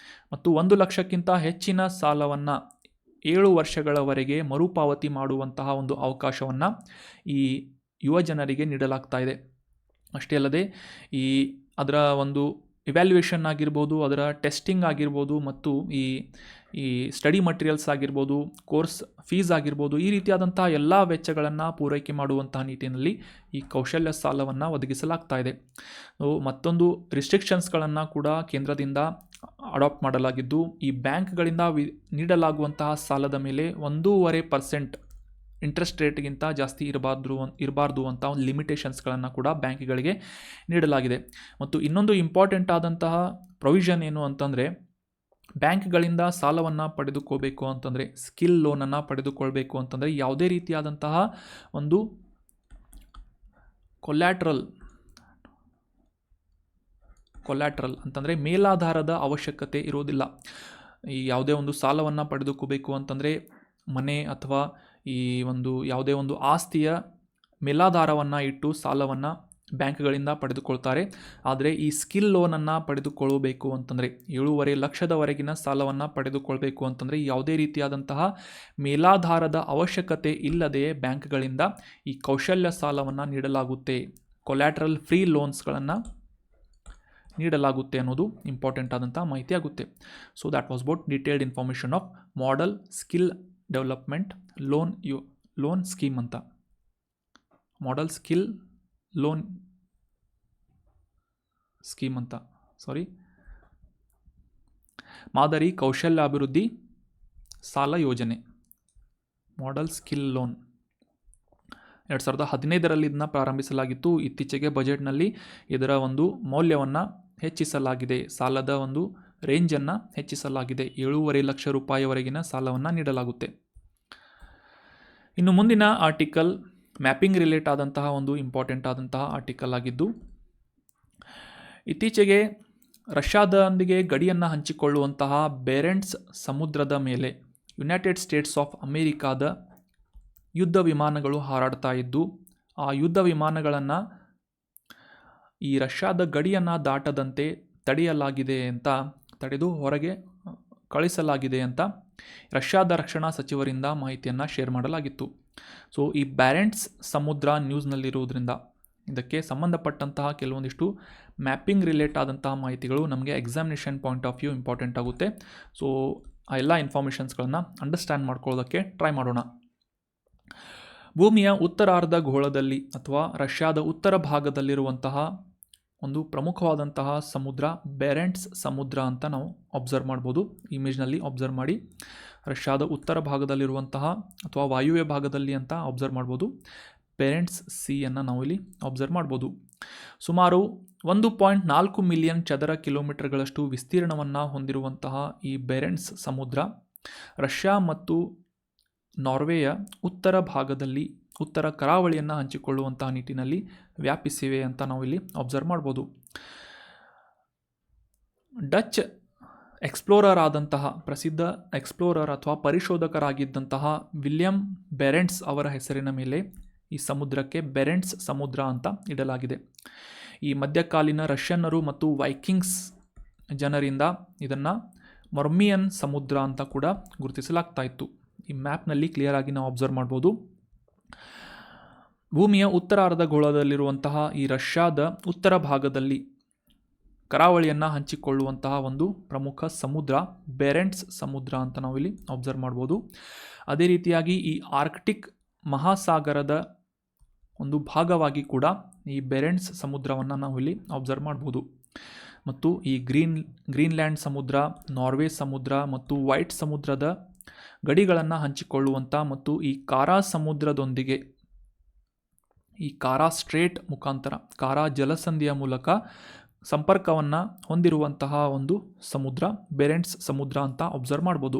ಮತ್ತು 1 ಲಕ್ಷಕ್ಕಿಂತ ಹೆಚ್ಚಿನ ಸಾಲವನ್ನು 7 ವರ್ಷಗಳವರೆಗೆ ಮರುಪಾವತಿ ಮಾಡುವಂತಹ ಒಂದು ಅವಕಾಶವನ್ನು ಈ ಯುವ ಜನರಿಗೆ ನೀಡಲಾಗ್ತಾ ಇದೆ. ಅಷ್ಟೇ ಅಲ್ಲದೆ ಅದರ ಒಂದು ಇವ್ಯಾಲ್ಯೂಯೇಷನ್ ಆಗಿರ್ಬೋದು, ಅದರ ಟೆಸ್ಟಿಂಗ್ ಆಗಿರ್ಬೋದು ಮತ್ತು ಈ ಈ ಸ್ಟಡಿ ಮಟೀರಿಯಲ್ಸ್ ಆಗಿರ್ಬೋದು, ಕೋರ್ಸ್ ಫೀಸ್ ಆಗಿರ್ಬೋದು, ಈ ರೀತಿಯಾದಂಥ ಎಲ್ಲ ವೆಚ್ಚಗಳನ್ನು ಪೂರೈಕೆ ಮಾಡುವಂತಹ ನಿಟ್ಟಿನಲ್ಲಿ ಈ ಕೌಶಲ್ಯ ಸಾಲವನ್ನು ಒದಗಿಸಲಾಗ್ತಾ ಇದೆ. ಮತ್ತೊಂದು ರಿಸ್ಟ್ರಿಕ್ಷನ್ಸ್ಗಳನ್ನು ಕೂಡ ಕೇಂದ್ರದಿಂದ ಅಡಾಪ್ಟ್ ಮಾಡಲಾಗಿದ್ದು, ಈ ಬ್ಯಾಂಕ್ಗಳಿಂದ ನೀಡಲಾಗುವಂತಹ ಸಾಲದ ಮೇಲೆ 1.5% ಇಂಟ್ರೆಸ್ಟ್ ರೇಟ್ಗಿಂತ ಜಾಸ್ತಿ ಇರಬಾರ್ದು ಅಂತ ಒಂದು ಲಿಮಿಟೇಷನ್ಸ್ಗಳನ್ನು ಕೂಡ ಬ್ಯಾಂಕ್ಗಳಿಗೆ ನೀಡಲಾಗಿದೆ. ಮತ್ತು ಇನ್ನೊಂದು ಇಂಪಾರ್ಟೆಂಟ್ ಆದಂತಹ ಪ್ರೊವಿಷನ್ ಏನು ಅಂತಂದರೆ, ಬ್ಯಾಂಕ್ಗಳಿಂದ ಸಾಲವನ್ನು ಪಡೆದುಕೋಬೇಕು ಅಂತಂದರೆ, ಸ್ಕಿಲ್ ಲೋನನ್ನು ಪಡೆದುಕೊಳ್ಬೇಕು ಅಂತಂದರೆ ಯಾವುದೇ ರೀತಿಯಾದಂತಹ ಒಂದು ಕೊಲ್ಯಾಟ್ರಲ್ ಅಂತಂದರೆ ಮೇಲಾಧಾರದ ಅವಶ್ಯಕತೆ ಇರೋದಿಲ್ಲ. ಈ ಯಾವುದೇ ಒಂದು ಸಾಲವನ್ನು ಪಡೆದುಕೋಬೇಕು ಅಂತಂದರೆ ಮನೆ ಅಥವಾ ಈ ಒಂದು ಯಾವುದೇ ಒಂದು ಆಸ್ತಿಯ ಮೇಲಾಧಾರವನ್ನು ಇಟ್ಟು ಸಾಲವನ್ನು ಬ್ಯಾಂಕ್ಗಳಿಂದ ಪಡೆದುಕೊಳ್ತಾರೆ. ಆದರೆ ಈ ಸ್ಕಿಲ್ ಲೋನನ್ನು ಪಡೆದುಕೊಳ್ಳಬೇಕು ಅಂತಂದರೆ 7.5 ಲಕ್ಷದವರೆಗಿನ ಸಾಲವನ್ನು ಪಡೆದುಕೊಳ್ಬೇಕು ಅಂತಂದರೆ ಯಾವುದೇ ರೀತಿಯಾದಂತಹ ಮೇಲಾಧಾರದ ಅವಶ್ಯಕತೆ ಇಲ್ಲದೆಯೇ ಬ್ಯಾಂಕ್ಗಳಿಂದ ಈ ಕೌಶಲ್ಯ ಸಾಲವನ್ನು ನೀಡಲಾಗುತ್ತೆ, ಕೊಲ್ಯಾಟ್ರಲ್ ಫ್ರೀ ಲೋನ್ಸ್ಗಳನ್ನು ನೀಡಲಾಗುತ್ತೆ ಅನ್ನೋದು ಇಂಪಾರ್ಟೆಂಟ್ ಆದಂಥ ಮಾಹಿತಿ ಆಗುತ್ತೆ. So that was about detailed information of model skill development loan scheme ಅಂತ. ಮಾಡೆಲ್ ಸ್ಕಿಲ್ ಲೋನ್ ಸ್ಕೀಮ್ ಅಂತ ಮಾದರಿ ಕೌಶಲ್ಯಾಭಿವೃದ್ಧಿ ಸಾಲ ಯೋಜನೆ, ಮಾಡೆಲ್ ಸ್ಕಿಲ್ ಲೋನ್ 2015ರಲ್ಲಿ ಇದನ್ನು ಪ್ರಾರಂಭಿಸಲಾಗಿತ್ತು. ಇತ್ತೀಚೆಗೆ ಬಜೆಟ್ನಲ್ಲಿ ಇದರ ಒಂದು ಮೌಲ್ಯವನ್ನು ಹೆಚ್ಚಿಸಲಾಗಿದೆ, ಸಾಲದ ಒಂದು ರೇಂಜನ್ನು ಹೆಚ್ಚಿಸಲಾಗಿದೆ. 7.5 ಲಕ್ಷ ರೂಪಾಯಿವರೆಗಿನ ಸಾಲವನ್ನು ನೀಡಲಾಗುತ್ತೆ. ಇನ್ನು ಮುಂದಿನ ಆರ್ಟಿಕಲ್ ಮ್ಯಾಪಿಂಗ್ ರಿಲೇಟ್ ಆದಂತಹ ಒಂದು ಇಂಪಾರ್ಟೆಂಟ್ ಆದಂತಹ ಆರ್ಟಿಕಲ್ ಆಗಿದ್ದು, ಇತ್ತೀಚೆಗೆ ರಷ್ಯಾದೊಂದಿಗೆ ಗಡಿಯನ್ನು ಹಂಚಿಕೊಳ್ಳುವಂತಹ ಬೇರೆಂಟ್ಸ್ ಸಮುದ್ರದ ಮೇಲೆ ಯುನೈಟೆಡ್ ಸ್ಟೇಟ್ಸ್ ಆಫ್ ಅಮೇರಿಕಾದ ಯುದ್ಧ ವಿಮಾನಗಳು ಹಾರಾಡ್ತಾ ಇದ್ದು, ಆ ಯುದ್ಧ ವಿಮಾನಗಳನ್ನು ಈ ರಷ್ಯಾದ ಗಡಿಯನ್ನು ದಾಟದಂತೆ ತಡೆದು ಹೊರಗೆ ಕಳಿಸಲಾಗಿದೆ ಅಂತ ರಷ್ಯಾದ ರಕ್ಷಣಾ ಸಚಿವರಿಂದ ಮಾಹಿತಿಯನ್ನು ಶೇರ್ ಮಾಡಲಾಗಿತ್ತು. ಸೊ ಈ ಬ್ಯಾರೆಂಟ್ಸ್ ಸಮುದ್ರ ನ್ಯೂಸ್ನಲ್ಲಿರುವುದರಿಂದ ಇದಕ್ಕೆ ಸಂಬಂಧಪಟ್ಟಂತಹ ಕೆಲವೊಂದಿಷ್ಟು ಮ್ಯಾಪಿಂಗ್ ರಿಲೇಟ್ ಆದಂತಹ ಮಾಹಿತಿಗಳು ನಮಗೆ examination point of view important ಆಗುತ್ತೆ. ಸೊ ಆ ಎಲ್ಲ ಇನ್ಫಾರ್ಮೇಷನ್ಸ್ಗಳನ್ನು ಅಂಡರ್ಸ್ಟ್ಯಾಂಡ್ ಮಾಡ್ಕೊಳ್ಳೋದಕ್ಕೆ ಟ್ರೈ ಮಾಡೋಣ. ಭೂಮಿಯ ಉತ್ತರಾರ್ಧ ಗೋಳದಲ್ಲಿ ಅಥವಾ ರಷ್ಯಾದ ಉತ್ತರ ಭಾಗದಲ್ಲಿರುವಂತಹ ಒಂದು ಪ್ರಮುಖವಾದಂತಹ ಸಮುದ್ರ ಬೇರೆಂಟ್ಸ್ ಸಮುದ್ರ ಅಂತ ನಾವು ಅಬ್ಸರ್ವ್ ಮಾಡ್ಬೋದು. ಇಮೇಜ್ನಲ್ಲಿ ಅಬ್ಸರ್ವ್ ಮಾಡಿ, ರಷ್ಯಾದ ಉತ್ತರ ಭಾಗದಲ್ಲಿರುವಂತಹ ಅಥವಾ ವಾಯುವ್ಯ ಭಾಗದಲ್ಲಿ ಅಂತ ಅಬ್ಸರ್ವ್ ಮಾಡ್ಬೋದು. ಬೇರೆಂಟ್ಸ್ ಸಿಯನ್ನು ನಾವು ಇಲ್ಲಿ ಅಬ್ಸರ್ವ್ ಮಾಡ್ಬೋದು. ಸುಮಾರು 1.4 ಮಿಲಿಯನ್ ಚದರ ಕಿಲೋಮೀಟರ್ಗಳಷ್ಟು ವಿಸ್ತೀರ್ಣವನ್ನು ಹೊಂದಿರುವಂತಹ ಈ ಬೇರೆಂಟ್ಸ್ ಸಮುದ್ರ ರಷ್ಯಾ ಮತ್ತು ನಾರ್ವೆಯ ಉತ್ತರ ಭಾಗದಲ್ಲಿ ಉತ್ತರ ಕರಾವಳಿಯನ್ನು ಹಂಚಿಕೊಳ್ಳುವಂತಹ ನಿಟ್ಟಿನಲ್ಲಿ ವ್ಯಾಪಿಸಿವೆ ಅಂತ ನಾವು ಇಲ್ಲಿ ಅಬ್ಸರ್ವ್ ಮಾಡ್ಬೋದು. ಡಚ್ ಎಕ್ಸ್ಪ್ಲೋರರ್ ಆದಂತಹ ಪ್ರಸಿದ್ಧ ಎಕ್ಸ್ಪ್ಲೋರರ್ ಅಥವಾ ಪರಿಶೋಧಕರಾಗಿದ್ದಂತಹ ವಿಲಿಯಂ ಬೇರೆಂಟ್ಸ್ ಅವರ ಹೆಸರಿನ ಮೇಲೆ ಈ ಸಮುದ್ರಕ್ಕೆ ಬೇರೆಂಟ್ಸ್ ಸಮುದ್ರ ಅಂತ ಇಡಲಾಗಿದೆ. ಈ ಮಧ್ಯಕಾಲೀನ ರಷ್ಯನ್ನರು ಮತ್ತು ವೈಕಿಂಗ್ಸ್ ಜನರಿಂದ ಇದನ್ನು ಮರ್ಮಿಯನ್ ಸಮುದ್ರ ಅಂತ ಕೂಡ ಗುರುತಿಸಲಾಗ್ತಾ ಇತ್ತು. ಈ ಮ್ಯಾಪ್ನಲ್ಲಿ ಕ್ಲಿಯರ್ ಆಗಿ ನಾವು ಅಬ್ಸರ್ವ್ ಮಾಡ್ಬೋದು. ಭೂಮಿಯ ಉತ್ತರಾರ್ಧ ಗೋಳದಲ್ಲಿರುವಂತಹ ಈ ರಷ್ಯಾದ ಉತ್ತರ ಭಾಗದಲ್ಲಿ ಕರಾವಳಿಯನ್ನು ಹಂಚಿಕೊಳ್ಳುವಂತಹ ಒಂದು ಪ್ರಮುಖ ಸಮುದ್ರ ಬೇರೆಂಟ್ಸ್ ಸಮುದ್ರ ಅಂತ ನಾವಿಲ್ಲಿ ಅಬ್ಸರ್ವ್ ಮಾಡ್ಬೋದು. ಅದೇ ರೀತಿಯಾಗಿ ಈ ಆರ್ಕ್ಟಿಕ್ ಮಹಾಸಾಗರದ ಒಂದು ಭಾಗವಾಗಿ ಕೂಡ ಈ ಬೇರೆಂಟ್ಸ್ ಸಮುದ್ರವನ್ನು ನಾವಿಲ್ಲಿ ಅಬ್ಸರ್ವ್ ಮಾಡ್ಬೋದು. ಮತ್ತು ಈ ಗ್ರೀನ್ಲ್ಯಾಂಡ್ ಸಮುದ್ರ, ನಾರ್ವೆ ಸಮುದ್ರ ಮತ್ತು ವೈಟ್ ಸಮುದ್ರದ ಗಡಿಗಳನ್ನು ಹಂಚಿಕೊಳ್ಳುವಂಥ ಮತ್ತು ಈ ಕಾರಾ ಸಮುದ್ರದೊಂದಿಗೆ ಈ ಕಾರಾ ಸ್ಟ್ರೇಟ್ ಮುಖಾಂತರ ಕಾರಾ ಜಲಸಂಧಿಯ ಮೂಲಕ ಸಂಪರ್ಕವನ್ನು ಹೊಂದಿರುವಂತಹ ಒಂದು ಸಮುದ್ರ ಬೇರೆಂಟ್ಸ್ ಸಮುದ್ರ ಅಂತ ಅಬ್ಸರ್ವ್ ಮಾಡ್ಬೋದು.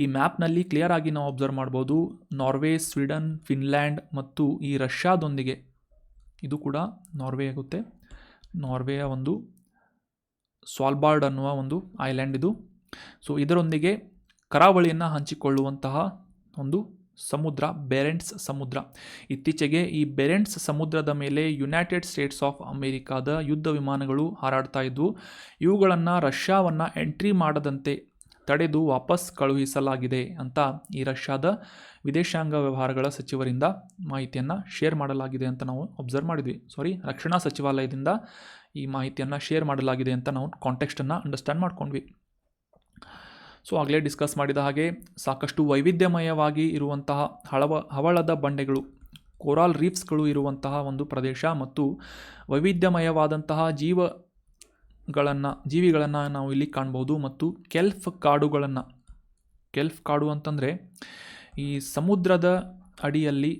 ಈ ಮ್ಯಾಪ್ನಲ್ಲಿ ಕ್ಲಿಯರ್ ಆಗಿ ನಾವು ಅಬ್ಸರ್ವ್ ಮಾಡ್ಬೋದು, ನಾರ್ವೆ, ಸ್ವೀಡನ್, ಫಿನ್ಲ್ಯಾಂಡ್ ಮತ್ತು ಈ ರಷ್ಯಾದೊಂದಿಗೆ, ಇದು ಕೂಡ ನಾರ್ವೆ ಆಗುತ್ತೆ, ನಾರ್ವೆಯ ಒಂದು ಸ್ವಾಲ್ಬಾರ್ಡ್ ಅನ್ನುವ ಒಂದು ಐಲ್ಯಾಂಡ್ ಇದು. ಸೊ ಇದರೊಂದಿಗೆ ಕರಾವಳಿಯನ್ನು ಹಂಚಿಕೊಳ್ಳುವಂತಹ ಒಂದು ಸಮುದ್ರ ಬೇರೆಂಟ್ಸ್ ಸಮುದ್ರ. ಇತ್ತೀಚೆಗೆ ಈ ಬೇರೆಂಟ್ಸ್ ಸಮುದ್ರದ ಮೇಲೆ ಯುನೈಟೆಡ್ ಸ್ಟೇಟ್ಸ್ ಆಫ್ ಅಮೇರಿಕಾದ ಯುದ್ಧ ವಿಮಾನಗಳು ಹಾರಾಡ್ತಾ ಇದ್ವು. ಇವುಗಳನ್ನು ರಷ್ಯಾವನ್ನು ಎಂಟ್ರಿ ಮಾಡದಂತೆ ತಡೆದು ವಾಪಸ್ ಕಳುಹಿಸಲಾಗಿದೆ ಅಂತ ಈ ರಷ್ಯಾದ ವಿದೇಶಾಂಗ ವ್ಯವಹಾರಗಳ ಸಚಿವರಿಂದ ಮಾಹಿತಿಯನ್ನು ಶೇರ್ ಮಾಡಲಾಗಿದೆ ಅಂತ ನಾವು ಅಬ್ಸರ್ವ್ ಮಾಡಿದ್ವಿ. ರಕ್ಷಣಾ ಸಚಿವಾಲಯದಿಂದ ಈ ಮಾಹಿತಿಯನ್ನು ಶೇರ್ ಮಾಡಲಾಗಿದೆ ಅಂತ ನಾವು ಕಾಂಟೆಕ್ಸ್ಟನ್ನು ಅಂಡರ್ಸ್ಟ್ಯಾಂಡ್ ಮಾಡ್ಕೊಂಡ್ವಿ. ಸೊ ಆಗಲೇ ಡಿಸ್ಕಸ್ ಮಾಡಿದ ಹಾಗೆ ಸಾಕಷ್ಟು ವೈವಿಧ್ಯಮಯವಾಗಿ ಇರುವಂತಹ ಹವಳದ ಬಂಡೆಗಳು, ಕೋರಾಲ್ ರೀಫ್ಸ್ಗಳು ಇರುವಂತಹ ಒಂದು ಪ್ರದೇಶ ಮತ್ತು ವೈವಿಧ್ಯಮಯವಾದಂತಹ ಜೀವಿಗಳನ್ನು ನಾವು ಇಲ್ಲಿ ಕಾಣ್ಬೋದು. ಮತ್ತು ಕೆಲ್ಫ್ ಕಾಡು ಅಂತಂದರೆ ಈ ಸಮುದ್ರದ ಅಡಿಯಲ್ಲಿ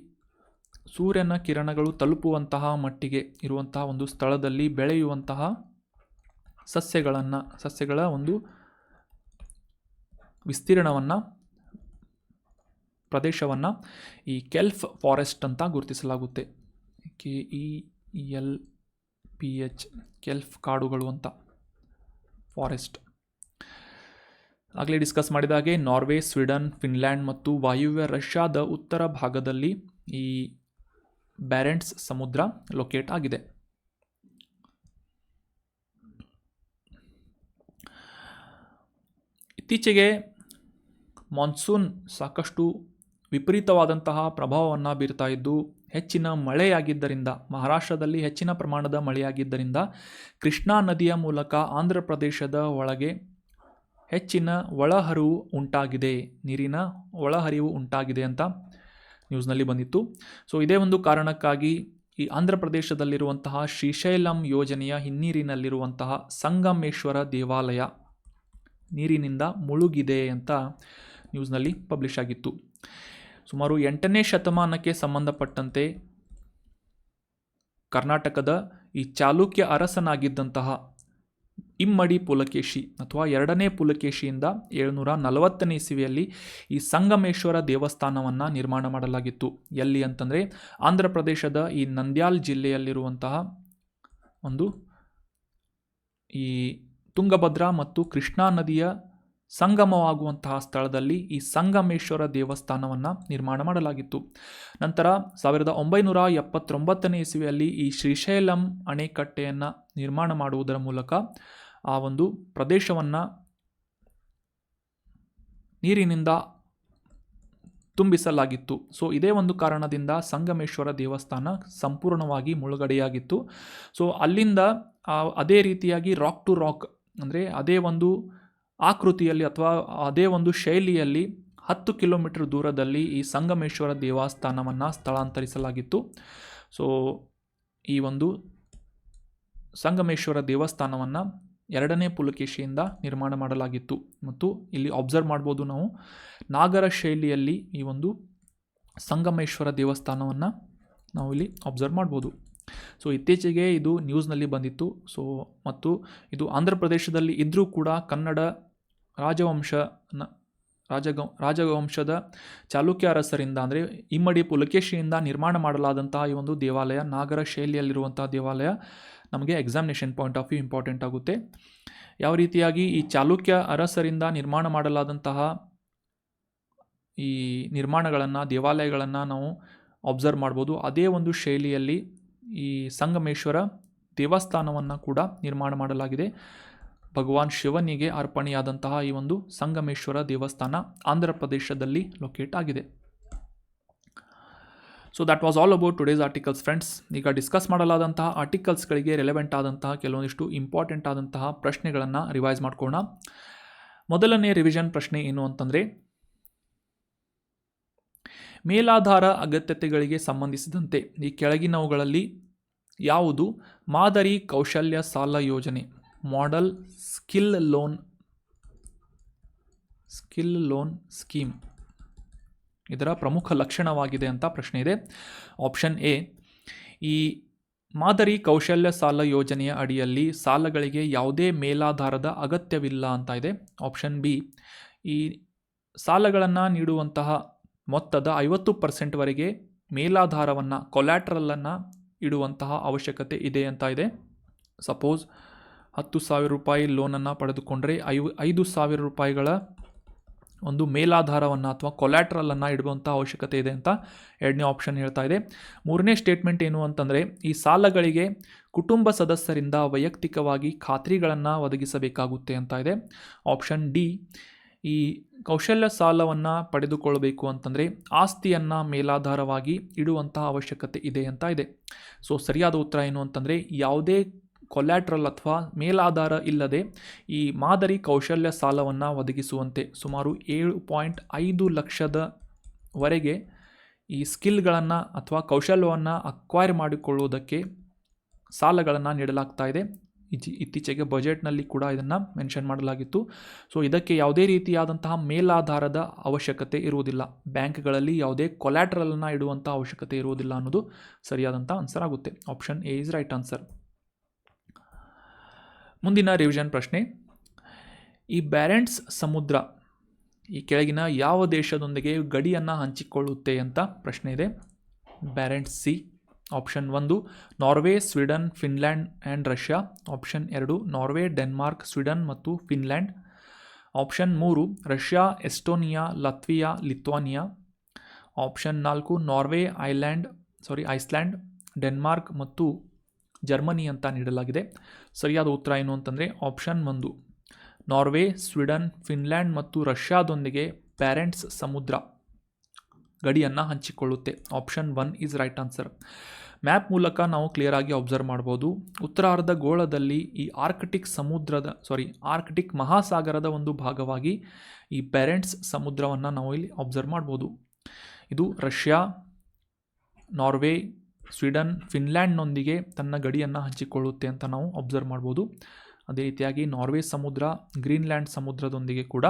ಸೂರ್ಯನ ಕಿರಣಗಳು ತಲುಪುವಂತಹ ಮಟ್ಟಿಗೆ ಇರುವಂತಹ ಒಂದು ಸ್ಥಳದಲ್ಲಿ ಬೆಳೆಯುವಂತಹ ಸಸ್ಯಗಳ ಒಂದು ಪ್ರದೇಶವನ್ನು ಈ ಕೆಲ್ಫ್ ಫಾರೆಸ್ಟ್ ಅಂತ ಗುರುತಿಸಲಾಗುತ್ತೆ. KELPH ಕೆಲ್ಫ್ ಕಾಡುಗಳು ಅಂತ, ಫಾರೆಸ್ಟ್. ಆಗಲೇ ಡಿಸ್ಕಸ್ ಮಾಡಿದ ಹಾಗೆ ನಾರ್ವೆ, ಸ್ವೀಡನ್, ಫಿನ್ಲ್ಯಾಂಡ್ ಮತ್ತು ವಾಯುವ್ಯ ರಷ್ಯಾದ ಉತ್ತರ ಭಾಗದಲ್ಲಿ ಈ ಬ್ಯಾರೆಂಟ್ಸ್ ಸಮುದ್ರ ಲೊಕೇಟ್ ಆಗಿದೆ. ಇತ್ತೀಚೆಗೆ ಮಾನ್ಸೂನ್ ಸಾಕಷ್ಟು ವಿಪರೀತವಾದಂತಹ ಪ್ರಭಾವವನ್ನು ಬೀರ್ತಾ ಇದ್ದು ಹೆಚ್ಚಿನ ಮಳೆಯಾಗಿದ್ದರಿಂದ, ಮಹಾರಾಷ್ಟ್ರದಲ್ಲಿ ಹೆಚ್ಚಿನ ಪ್ರಮಾಣದ ಮಳೆಯಾಗಿದ್ದರಿಂದ ಕೃಷ್ಣಾ ನದಿಯ ಮೂಲಕ ಆಂಧ್ರ ಪ್ರದೇಶದ ಒಳಗೆ ಹೆಚ್ಚಿನ ನೀರಿನ ಒಳಹರಿವು ಉಂಟಾಗಿದೆ ಅಂತ ನ್ಯೂಸ್ನಲ್ಲಿ ಬಂದಿತ್ತು. ಸೊ ಇದೇ ಒಂದು ಕಾರಣಕ್ಕಾಗಿ ಈ ಆಂಧ್ರ ಪ್ರದೇಶದಲ್ಲಿರುವಂತಹ ಶ್ರೀಶೈಲಂ ಯೋಜನೆಯ ಹಿನ್ನೀರಿನಲ್ಲಿರುವಂತಹ ಸಂಗಮೇಶ್ವರ ದೇವಾಲಯ ನೀರಿನಿಂದ ಮುಳುಗಿದೆ ಅಂತ ನ್ಯೂಸ್ನಲ್ಲಿ ಪಬ್ಲಿಷ್ ಆಗಿತ್ತು. ಸುಮಾರು 8ನೇ ಶತಮಾನಕ್ಕೆ ಸಂಬಂಧಪಟ್ಟಂತೆ ಕರ್ನಾಟಕದ ಈ ಚಾಲುಕ್ಯ ಅರಸನಾಗಿದ್ದಂತಹ ಇಮ್ಮಡಿ ಪುಲಕೇಶಿ ಅಥವಾ 2ನೇ ಪುಲಕೇಶಿಯಿಂದ 740ನೇ ಇಸವಿಯಲ್ಲಿ ಈ ಸಂಗಮೇಶ್ವರ ದೇವಸ್ಥಾನವನ್ನು ನಿರ್ಮಾಣ ಮಾಡಲಾಗಿತ್ತು. ಎಲ್ಲಿ ಅಂತಂದರೆ ಆಂಧ್ರ ಪ್ರದೇಶದ ಈ ನಂದ್ಯಾಲ್ ಜಿಲ್ಲೆಯಲ್ಲಿರುವಂತಹ ಒಂದು ಈ ತುಂಗಭದ್ರಾ ಮತ್ತು ಕೃಷ್ಣಾ ನದಿಯ ಸಂಗಮವಾಗುವಂತಹ ಸ್ಥಳದಲ್ಲಿ ಈ ಸಂಗಮೇಶ್ವರ ದೇವಸ್ಥಾನವನ್ನು ನಿರ್ಮಾಣ ಮಾಡಲಾಗಿತ್ತು. ನಂತರ 1979ನೇ ಇಸವಿಯಲ್ಲಿ ಈ ಶ್ರೀಶೈಲಂ ಅಣೆಕಟ್ಟೆಯನ್ನು ನಿರ್ಮಾಣ ಮಾಡುವುದರ ಮೂಲಕ ಆ ಒಂದು ಪ್ರದೇಶವನ್ನು ನೀರಿನಿಂದ ತುಂಬಿಸಲಾಗಿತ್ತು. ಸೊ ಇದೇ ಒಂದು ಕಾರಣದಿಂದ ಸಂಗಮೇಶ್ವರ ದೇವಸ್ಥಾನ ಸಂಪೂರ್ಣವಾಗಿ ಮುಳುಗಡೆಯಾಗಿತ್ತು. ಸೊ ಅಲ್ಲಿಂದ ಅದೇ ರೀತಿಯಾಗಿ ರಾಕ್ ಟು ರಾಕ್ ಅಂದರೆ ಅದೇ ಒಂದು ಆಕೃತಿಯಲ್ಲಿ ಅಥವಾ ಅದೇ ಒಂದು ಶೈಲಿಯಲ್ಲಿ 10 ಕಿಲೋಮೀಟರ್ ದೂರದಲ್ಲಿ ಈ ಸಂಗಮೇಶ್ವರ ದೇವಸ್ಥಾನವನ್ನು ಸ್ಥಳಾಂತರಿಸಲಾಗಿತ್ತು. ಸೊ ಈ ಒಂದು ಸಂಗಮೇಶ್ವರ ದೇವಸ್ಥಾನವನ್ನು 2ನೇ ಪುಲಕೇಶಿಯಿಂದ ನಿರ್ಮಾಣ ಮಾಡಲಾಗಿತ್ತು. ಮತ್ತು ಇಲ್ಲಿ ಅಬ್ಸರ್ವ್ ಮಾಡ್ಬೋದು ನಾವು ನಾಗರ ಶೈಲಿಯಲ್ಲಿ ಈ ಒಂದು ಸಂಗಮೇಶ್ವರ ದೇವಸ್ಥಾನವನ್ನು ನಾವು ಇಲ್ಲಿ ಅಬ್ಸರ್ವ್ ಮಾಡ್ಬೋದು. ಸೊ ಇತ್ತೀಚೆಗೆ ಇದು ನ್ಯೂಸ್ನಲ್ಲಿ ಬಂದಿತ್ತು. ಸೊ ಮತ್ತು ಇದು ಆಂಧ್ರ ಪ್ರದೇಶದಲ್ಲಿ ಇದ್ದರೂ ಕೂಡ ಕನ್ನಡ ರಾಜವಂಶದ ಚಾಲುಕ್ಯ ಅರಸರಿಂದ ಅಂದರೆ ಇಮ್ಮಡಿ ಪುಲಕೇಶಿಯಿಂದ ನಿರ್ಮಾಣ ಮಾಡಲಾದಂತಹ ಈ ಒಂದು ದೇವಾಲಯ, ನಾಗರ ಶೈಲಿಯಲ್ಲಿರುವಂತಹ ದೇವಾಲಯ ನಮಗೆ examination point of view important ಆಗುತ್ತೆ. ಯಾವ ರೀತಿಯಾಗಿ ಈ ಚಾಲುಕ್ಯ ಅರಸರಿಂದ ನಿರ್ಮಾಣ ಮಾಡಲಾದಂತಹ ಈ ದೇವಾಲಯಗಳನ್ನು ನಾವು ಅಬ್ಸರ್ವ್ ಮಾಡ್ಬೋದು. ಅದೇ ಒಂದು ಶೈಲಿಯಲ್ಲಿ ಈ ಸಂಗಮೇಶ್ವರ ದೇವಸ್ಥಾನವನ್ನು ಕೂಡ ನಿರ್ಮಾಣ ಮಾಡಲಾಗಿದೆ. ಭಗವಾನ್ ಶಿವನಿಗೆ ಅರ್ಪಣೆಯಾದಂತಹ ಈ ಒಂದು ಸಂಗಮೇಶ್ವರ ದೇವಸ್ಥಾನ ಆಂಧ್ರ ಪ್ರದೇಶದಲ್ಲಿ ಲೊಕೇಟ್ ಆಗಿದೆ. So that was all about today's articles friends. ಈಗ ಡಿಸ್ಕಸ್ ಮಾಡಲಾದಂತಹ ಆರ್ಟಿಕಲ್ಸ್ಗಳಿಗೆ ರೆಲೆವೆಂಟ್ ಆದಂತಹ ಕೆಲವೊಂದಿಷ್ಟು ಇಂಪಾರ್ಟೆಂಟ್ ಆದಂತಹ ಪ್ರಶ್ನೆಗಳನ್ನು ರಿವೈಸ್ ಮಾಡ್ಕೊಳ್ಳೋಣ. ಮೊದಲನೇ ರಿವಿಷನ್ ಪ್ರಶ್ನೆ ಏನು ಅಂತಂದರೆ, ಮೇಲಾಧಾರ ಅಗತ್ಯತೆಗಳಿಗೆ ಸಂಬಂಧಿಸಿದಂತೆ ಈ ಕೆಳಗಿನವುಗಳಲ್ಲಿ ಯಾವುದು ಮಾದರಿ ಕೌಶಲ್ಯ ಸಾಲ ಯೋಜನೆ, ಮಾಡೆಲ್ ಸ್ಕಿಲ್ ಲೋನ್ ಸ್ಕೀಮ್ ಇದರ ಪ್ರಮುಖ ಲಕ್ಷಣವಾಗಿದೆ ಅಂತ ಪ್ರಶ್ನೆ ಇದೆ. ಆಪ್ಷನ್ ಎ, ಈ ಮಾದರಿ ಕೌಶಲ್ಯ ಸಾಲ ಯೋಜನೆಯ ಅಡಿಯಲ್ಲಿ ಸಾಲಗಳಿಗೆ ಯಾವುದೇ ಮೇಲಾಧಾರದ ಅಗತ್ಯವಿಲ್ಲ ಅಂತ ಇದೆ. ಆಪ್ಷನ್ ಬಿ, ಈ ಸಾಲಗಳನ್ನು ನೀಡುವಂತಹ ಮೊತ್ತದ 50% ವರೆಗೆ ಮೇಲಾಧಾರವನ್ನು ಕೊಲ್ಯಾಟ್ರಲನ್ನು ಇಡುವಂತಹ ಅವಶ್ಯಕತೆ ಇದೆ ಅಂತ ಇದೆ. ಸಪೋಸ್ 10,000 ರೂಪಾಯಿ ಲೋನನ್ನು ಪಡೆದುಕೊಂಡ್ರೆ 5,000 ರೂಪಾಯಿಗಳ ಒಂದು ಮೇಲಾಧಾರವನ್ನು ಅಥವಾ ಕೊಲ್ಯಾಟ್ರಲನ್ನು ಇಡುವಂಥ ಅವಶ್ಯಕತೆ ಇದೆ ಅಂತ 2ನೇ ಆಪ್ಷನ್ ಹೇಳ್ತಾ ಇದೆ. 3ನೇ ಸ್ಟೇಟ್ಮೆಂಟ್ ಏನು ಅಂತಂದರೆ, ಈ ಸಾಲಗಳಿಗೆ ಕುಟುಂಬ ಸದಸ್ಯರಿಂದ ವೈಯಕ್ತಿಕವಾಗಿ ಖಾತ್ರಿಗಳನ್ನು ಒದಗಿಸಬೇಕಾಗುತ್ತೆ ಅಂತ ಇದೆ. ಆಪ್ಷನ್ ಡಿ, ಈ ಕೌಶಲ್ಯ ಸಾಲವನ್ನು ಪಡೆದುಕೊಳ್ಳಬೇಕು ಅಂತಂದರೆ ಆಸ್ತಿಯನ್ನು ಮೇಲಾಧಾರವಾಗಿ ಇಡುವಂತಹ ಅವಶ್ಯಕತೆ ಇದೆ ಅಂತ ಇದೆ. ಸೊ ಸರಿಯಾದ ಉತ್ತರ ಏನು ಅಂತಂದರೆ ಯಾವುದೇ ಕೊಲ್ಯಾಟ್ರಲ್ ಅಥವಾ ಮೇಲಾಧಾರ ಇಲ್ಲದೆ ಈ ಮಾದರಿ ಕೌಶಲ್ಯ ಸಾಲವನ್ನು ಒದಗಿಸುವಂತೆ ಸುಮಾರು 7.5 ಲಕ್ಷದವರೆಗೆ ಈ ಸ್ಕಿಲ್ಗಳನ್ನು ಅಥವಾ ಕೌಶಲ್ಯವನ್ನು ಅಕ್ವೈರ್ ಮಾಡಿಕೊಳ್ಳುವುದಕ್ಕೆ ಸಾಲಗಳನ್ನು ನೀಡಲಾಗ್ತಾ ಇದೆ. ಇತ್ತೀಚೆಗೆ ಬಜೆಟ್ನಲ್ಲಿ ಕೂಡ ಇದನ್ನು ಮೆನ್ಷನ್ ಮಾಡಲಾಗಿತ್ತು. ಸೊ ಇದಕ್ಕೆ ಯಾವುದೇ ರೀತಿಯಾದಂತಹ ಮೇಲಾಧಾರದ ಅವಶ್ಯಕತೆ ಇರುವುದಿಲ್ಲ, ಬ್ಯಾಂಕ್ಗಳಲ್ಲಿ ಯಾವುದೇ ಕೊಲ್ಯಾಟ್ರಲನ್ನು ಇಡುವಂಥ ಅವಶ್ಯಕತೆ ಇರುವುದಿಲ್ಲ ಅನ್ನೋದು ಸರಿಯಾದಂಥ ಆನ್ಸರ್ ಆಗುತ್ತೆ. Option A is right answer. ಮುಂದಿನ ರಿವಿಷನ್ ಪ್ರಶ್ನೆ, ಈ ಬ್ಯಾರೆಂಟ್ಸ್ ಸಮುದ್ರ ಈ ಕೆಳಗಿನ ಯಾವ ದೇಶದೊಂದಿಗೆ ಗಡಿಯನ್ನು ಹಂಚಿಕೊಳ್ಳುತ್ತೆ ಅಂತ ಪ್ರಶ್ನೆ ಇದೆ. Barents sea. Option 1 Norway, Sweden, Finland and Russia. Option 2 Norway, Denmark, Sweden ಮತ್ತು Finland. Option 3 Russia, Estonia, Latvia, Lithuania. Option 4 Norway, Iceland, Denmark ಮತ್ತು ಜರ್ಮನಿ ಅಂತ ನೀಡಲಾಗಿದೆ. ಸರಿಯಾದ ಉತ್ತರ ಏನು ಅಂತಂದರೆ ಆಪ್ಷನ್ 1 ನಾರ್ವೆ, ಸ್ವೀಡನ್, ಫಿನ್ಲ್ಯಾಂಡ್ ಮತ್ತು ರಷ್ಯಾದೊಂದಿಗೆ ಬ್ಯಾರೆಂಟ್ಸ್ ಸಮುದ್ರ ಗಡಿಯನ್ನು ಹಂಚಿಕೊಳ್ಳುತ್ತೆ. Option 1 is right answer. Map ಮೂಲಕ ನಾವು ಕ್ಲಿಯರ್ ಆಗಿ ಅಬ್ಸರ್ವ್ ಮಾಡ್ಬೋದು. ಉತ್ತರಾರ್ಧ ಗೋಳದಲ್ಲಿ ಈ ಆರ್ಕ್ಟಿಕ್ ಮಹಾಸಾಗರದ ಒಂದು ಭಾಗವಾಗಿ ಈ ಬ್ಯಾರೆಂಟ್ಸ್ ಸಮುದ್ರವನ್ನು ನಾವು ಇಲ್ಲಿ ಅಬ್ಸರ್ವ್ ಮಾಡ್ಬೋದು. ಇದು ರಷ್ಯಾ, ನಾರ್ವೆ, ಸ್ವೀಡನ್, ಫಿನ್ಲ್ಯಾಂಡ್ನೊಂದಿಗೆ ತನ್ನ ಗಡಿಯನ್ನು ಹಂಚಿಕೊಳ್ಳುತ್ತೆ ಅಂತ ನಾವು ಅಬ್ಸರ್ವ್ ಮಾಡ್ಬೋದು. ಅದೇ ರೀತಿಯಾಗಿ ನಾರ್ವೆ ಸಮುದ್ರ, ಗ್ರೀನ್ಲ್ಯಾಂಡ್ ಸಮುದ್ರದೊಂದಿಗೆ ಕೂಡ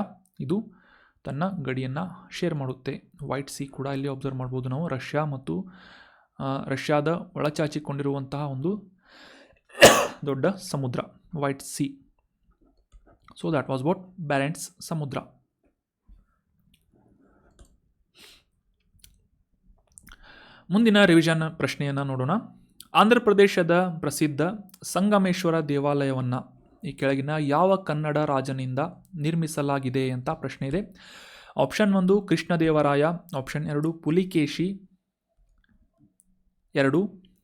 ಇದು ತನ್ನ ಗಡಿಯನ್ನು ಶೇರ್ ಮಾಡುತ್ತೆ. ವೈಟ್ ಸಿ ಕೂಡ ಇಲ್ಲಿ ಅಬ್ಸರ್ವ್ ಮಾಡ್ಬೋದು ನಾವು. ರಷ್ಯಾದ ಒಳಚಾಚಿಕೊಂಡಿರುವಂತಹ ಒಂದು ದೊಡ್ಡ ಸಮುದ್ರ white C. So that was what Barents ಸಮುದ್ರ. ಮುಂದಿನ ರಿವಿಷನ್ ಪ್ರಶ್ನೆಯನ್ನು ನೋಡೋಣ. ಆಂಧ್ರ ಪ್ರದೇಶದ ಪ್ರಸಿದ್ಧ ಸಂಗಮೇಶ್ವರ ದೇವಾಲಯವನ್ನು ಈ ಕೆಳಗಿನ ಯಾವ ಕನ್ನಡ ರಾಜನಿಂದ ನಿರ್ಮಿಸಲಾಗಿದೆ ಅಂತ ಪ್ರಶ್ನೆ ಇದೆ. ಆಪ್ಷನ್ 1 ಕೃಷ್ಣದೇವರಾಯ. ಆಪ್ಷನ್ 2 ಪುಲಿಕೇಶಿ 2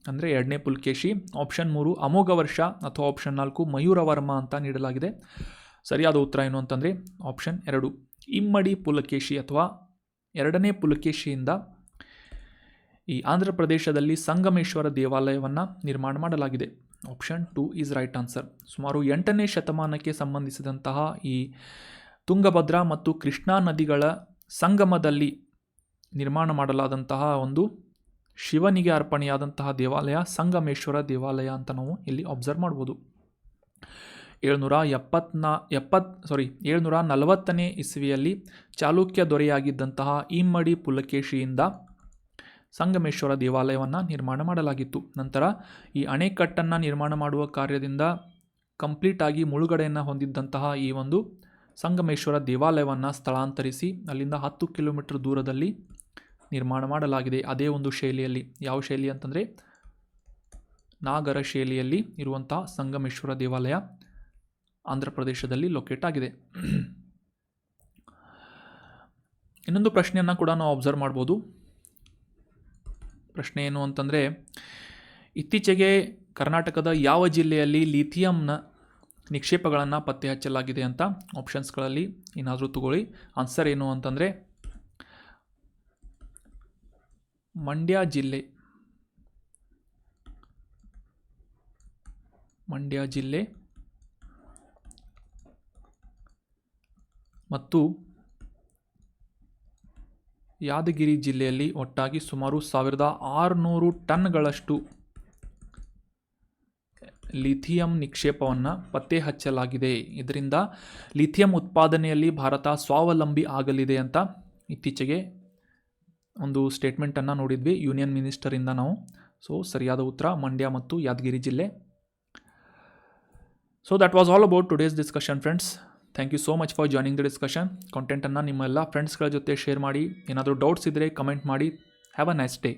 ಅಂದರೆ 2ನೇ ಪುಲಿಕೇಶಿ. ಆಪ್ಷನ್ 3 ಅಮೋಘ ವರ್ಷ ಅಥವಾ ಆಪ್ಷನ್ 4 ಮಯೂರವರ್ಮ ಅಂತ ನೀಡಲಾಗಿದೆ. ಸರಿಯಾದ ಉತ್ತರ ಏನು ಅಂತಂದರೆ ಆಪ್ಷನ್ 2 ಇಮ್ಮಡಿ ಪುಲಕೇಶಿ ಅಥವಾ 2ನೇ ಪುಲಕೇಶಿಯಿಂದ ಈ ಆಂಧ್ರ ಪ್ರದೇಶದಲ್ಲಿ ಸಂಗಮೇಶ್ವರ ದೇವಾಲಯವನ್ನು ನಿರ್ಮಾಣ ಮಾಡಲಾಗಿದೆ. Option 2 is right answer. ಸುಮಾರು 8ನೇ ಶತಮಾನಕ್ಕೆ ಸಂಬಂಧಿಸಿದಂತಹ ಈ ತುಂಗಭದ್ರಾ ಮತ್ತು ಕೃಷ್ಣಾ ನದಿಗಳ ಸಂಗಮದಲ್ಲಿ ನಿರ್ಮಾಣ ಮಾಡಲಾದಂತಹ ಒಂದು ಶಿವನಿಗೆ ಅರ್ಪಣೆಯಾದಂತಹ ದೇವಾಲಯ ಸಂಗಮೇಶ್ವರ ದೇವಾಲಯ ಅಂತ ನಾವು ಇಲ್ಲಿ ಅಬ್ಸರ್ವ್ ಮಾಡ್ಬೋದು. 740ನೇ ಇಸವಿಯಲ್ಲಿ ಚಾಲುಕ್ಯ ದೊರೆಯಾಗಿದ್ದಂತಹ ಇಮ್ಮಡಿ ಪುಲಕೇಶಿಯಿಂದ ಸಂಗಮೇಶ್ವರ ದೇವಾಲಯವನ್ನು ನಿರ್ಮಾಣ ಮಾಡಲಾಗಿತ್ತು. ನಂತರ ಈ ಅಣೆಕಟ್ಟನ್ನು ನಿರ್ಮಾಣ ಮಾಡುವ ಕಾರ್ಯದಿಂದ ಕಂಪ್ಲೀಟ್ ಆಗಿ ಮುಳುಗಡೆಯನ್ನು ಹೊಂದಿದ್ದಂತಹ ಈ ಒಂದು ಸಂಗಮೇಶ್ವರ ದೇವಾಲಯವನ್ನು ಸ್ಥಳಾಂತರಿಸಿ ಅಲ್ಲಿಂದ 10 ಕಿಲೋಮೀಟರ್ ದೂರದಲ್ಲಿ ನಿರ್ಮಾಣ ಮಾಡಲಾಗಿದೆ. ಅದೇ ಒಂದು ಶೈಲಿಯಲ್ಲಿ, ಯಾವ ಶೈಲಿ ಅಂತಂದರೆ ನಾಗರ ಶೈಲಿಯಲ್ಲಿ ಇರುವಂತಹ ಸಂಗಮೇಶ್ವರ ದೇವಾಲಯ ಆಂಧ್ರ ಪ್ರದೇಶದಲ್ಲಿ ಲೊಕೇಟ್ ಆಗಿದೆ. ಇನ್ನೊಂದು ಪ್ರಶ್ನೆಯನ್ನು ಕೂಡ ನಾವು ಅಬ್ಸರ್ವ್ ಮಾಡ್ಬೋದು. ಪ್ರಶ್ನೆ ಏನು ಅಂತಂದರೆ, ಇತ್ತೀಚೆಗೆ ಕರ್ನಾಟಕದ ಯಾವ ಜಿಲ್ಲೆಯಲ್ಲಿ ಲಿಥಿಯಂನ ನಿಕ್ಷೇಪಗಳನ್ನು ಪತ್ತೆ ಹಚ್ಚಲಾಗಿದೆ ಅಂತ ಆಪ್ಷನ್ಸ್ಗಳಲ್ಲಿ ಏನಾದರೂ ತಗೊಳ್ಳಿ. ಆನ್ಸರ್ ಏನು ಅಂತಂದರೆ ಮಂಡ್ಯ ಜಿಲ್ಲೆ ಮತ್ತು ಯಾದಗಿರಿ ಜಿಲ್ಲೆಯಲ್ಲಿ ಒಟ್ಟಾಗಿ ಸುಮಾರು 1600 ಟನ್ಗಳಷ್ಟು ಲಿಥಿಯಂ ನಿಕ್ಷೇಪವನ್ನು ಪತ್ತೆ ಹಚ್ಚಲಾಗಿದೆ. ಇದರಿಂದ ಲಿಥಿಯಂ ಉತ್ಪಾದನೆಯಲ್ಲಿ ಭಾರತ ಸ್ವಾವಲಂಬಿ ಆಗಲಿದೆ ಅಂತ ಇತ್ತೀಚೆಗೆ ಒಂದು ಸ್ಟೇಟ್ಮೆಂಟನ್ನು ನೋಡಿದ್ವಿ ಯೂನಿಯನ್ ಮಿನಿಸ್ಟರಿಂದ ನಾವು. ಸೊ ಸರಿಯಾದ ಉತ್ತರ ಮಂಡ್ಯ ಮತ್ತು ಯಾದಗಿರಿ ಜಿಲ್ಲೆ. So that was all about today's discussion friends. Thank you so much for joining the discussion. ಕಾಂಟೆಂಟನ್ನು ನಿಮ್ಮ ಎಲ್ಲ ಫ್ರೆಂಡ್ಸ್ಗಳ ಜೊತೆ ಶೇರ್ ಮಾಡಿ. ಏನಾದರೂ ಡೌಟ್ಸ್ ಇದ್ದರೆ ಕಮೆಂಟ್ ಮಾಡಿ. Have a nice day.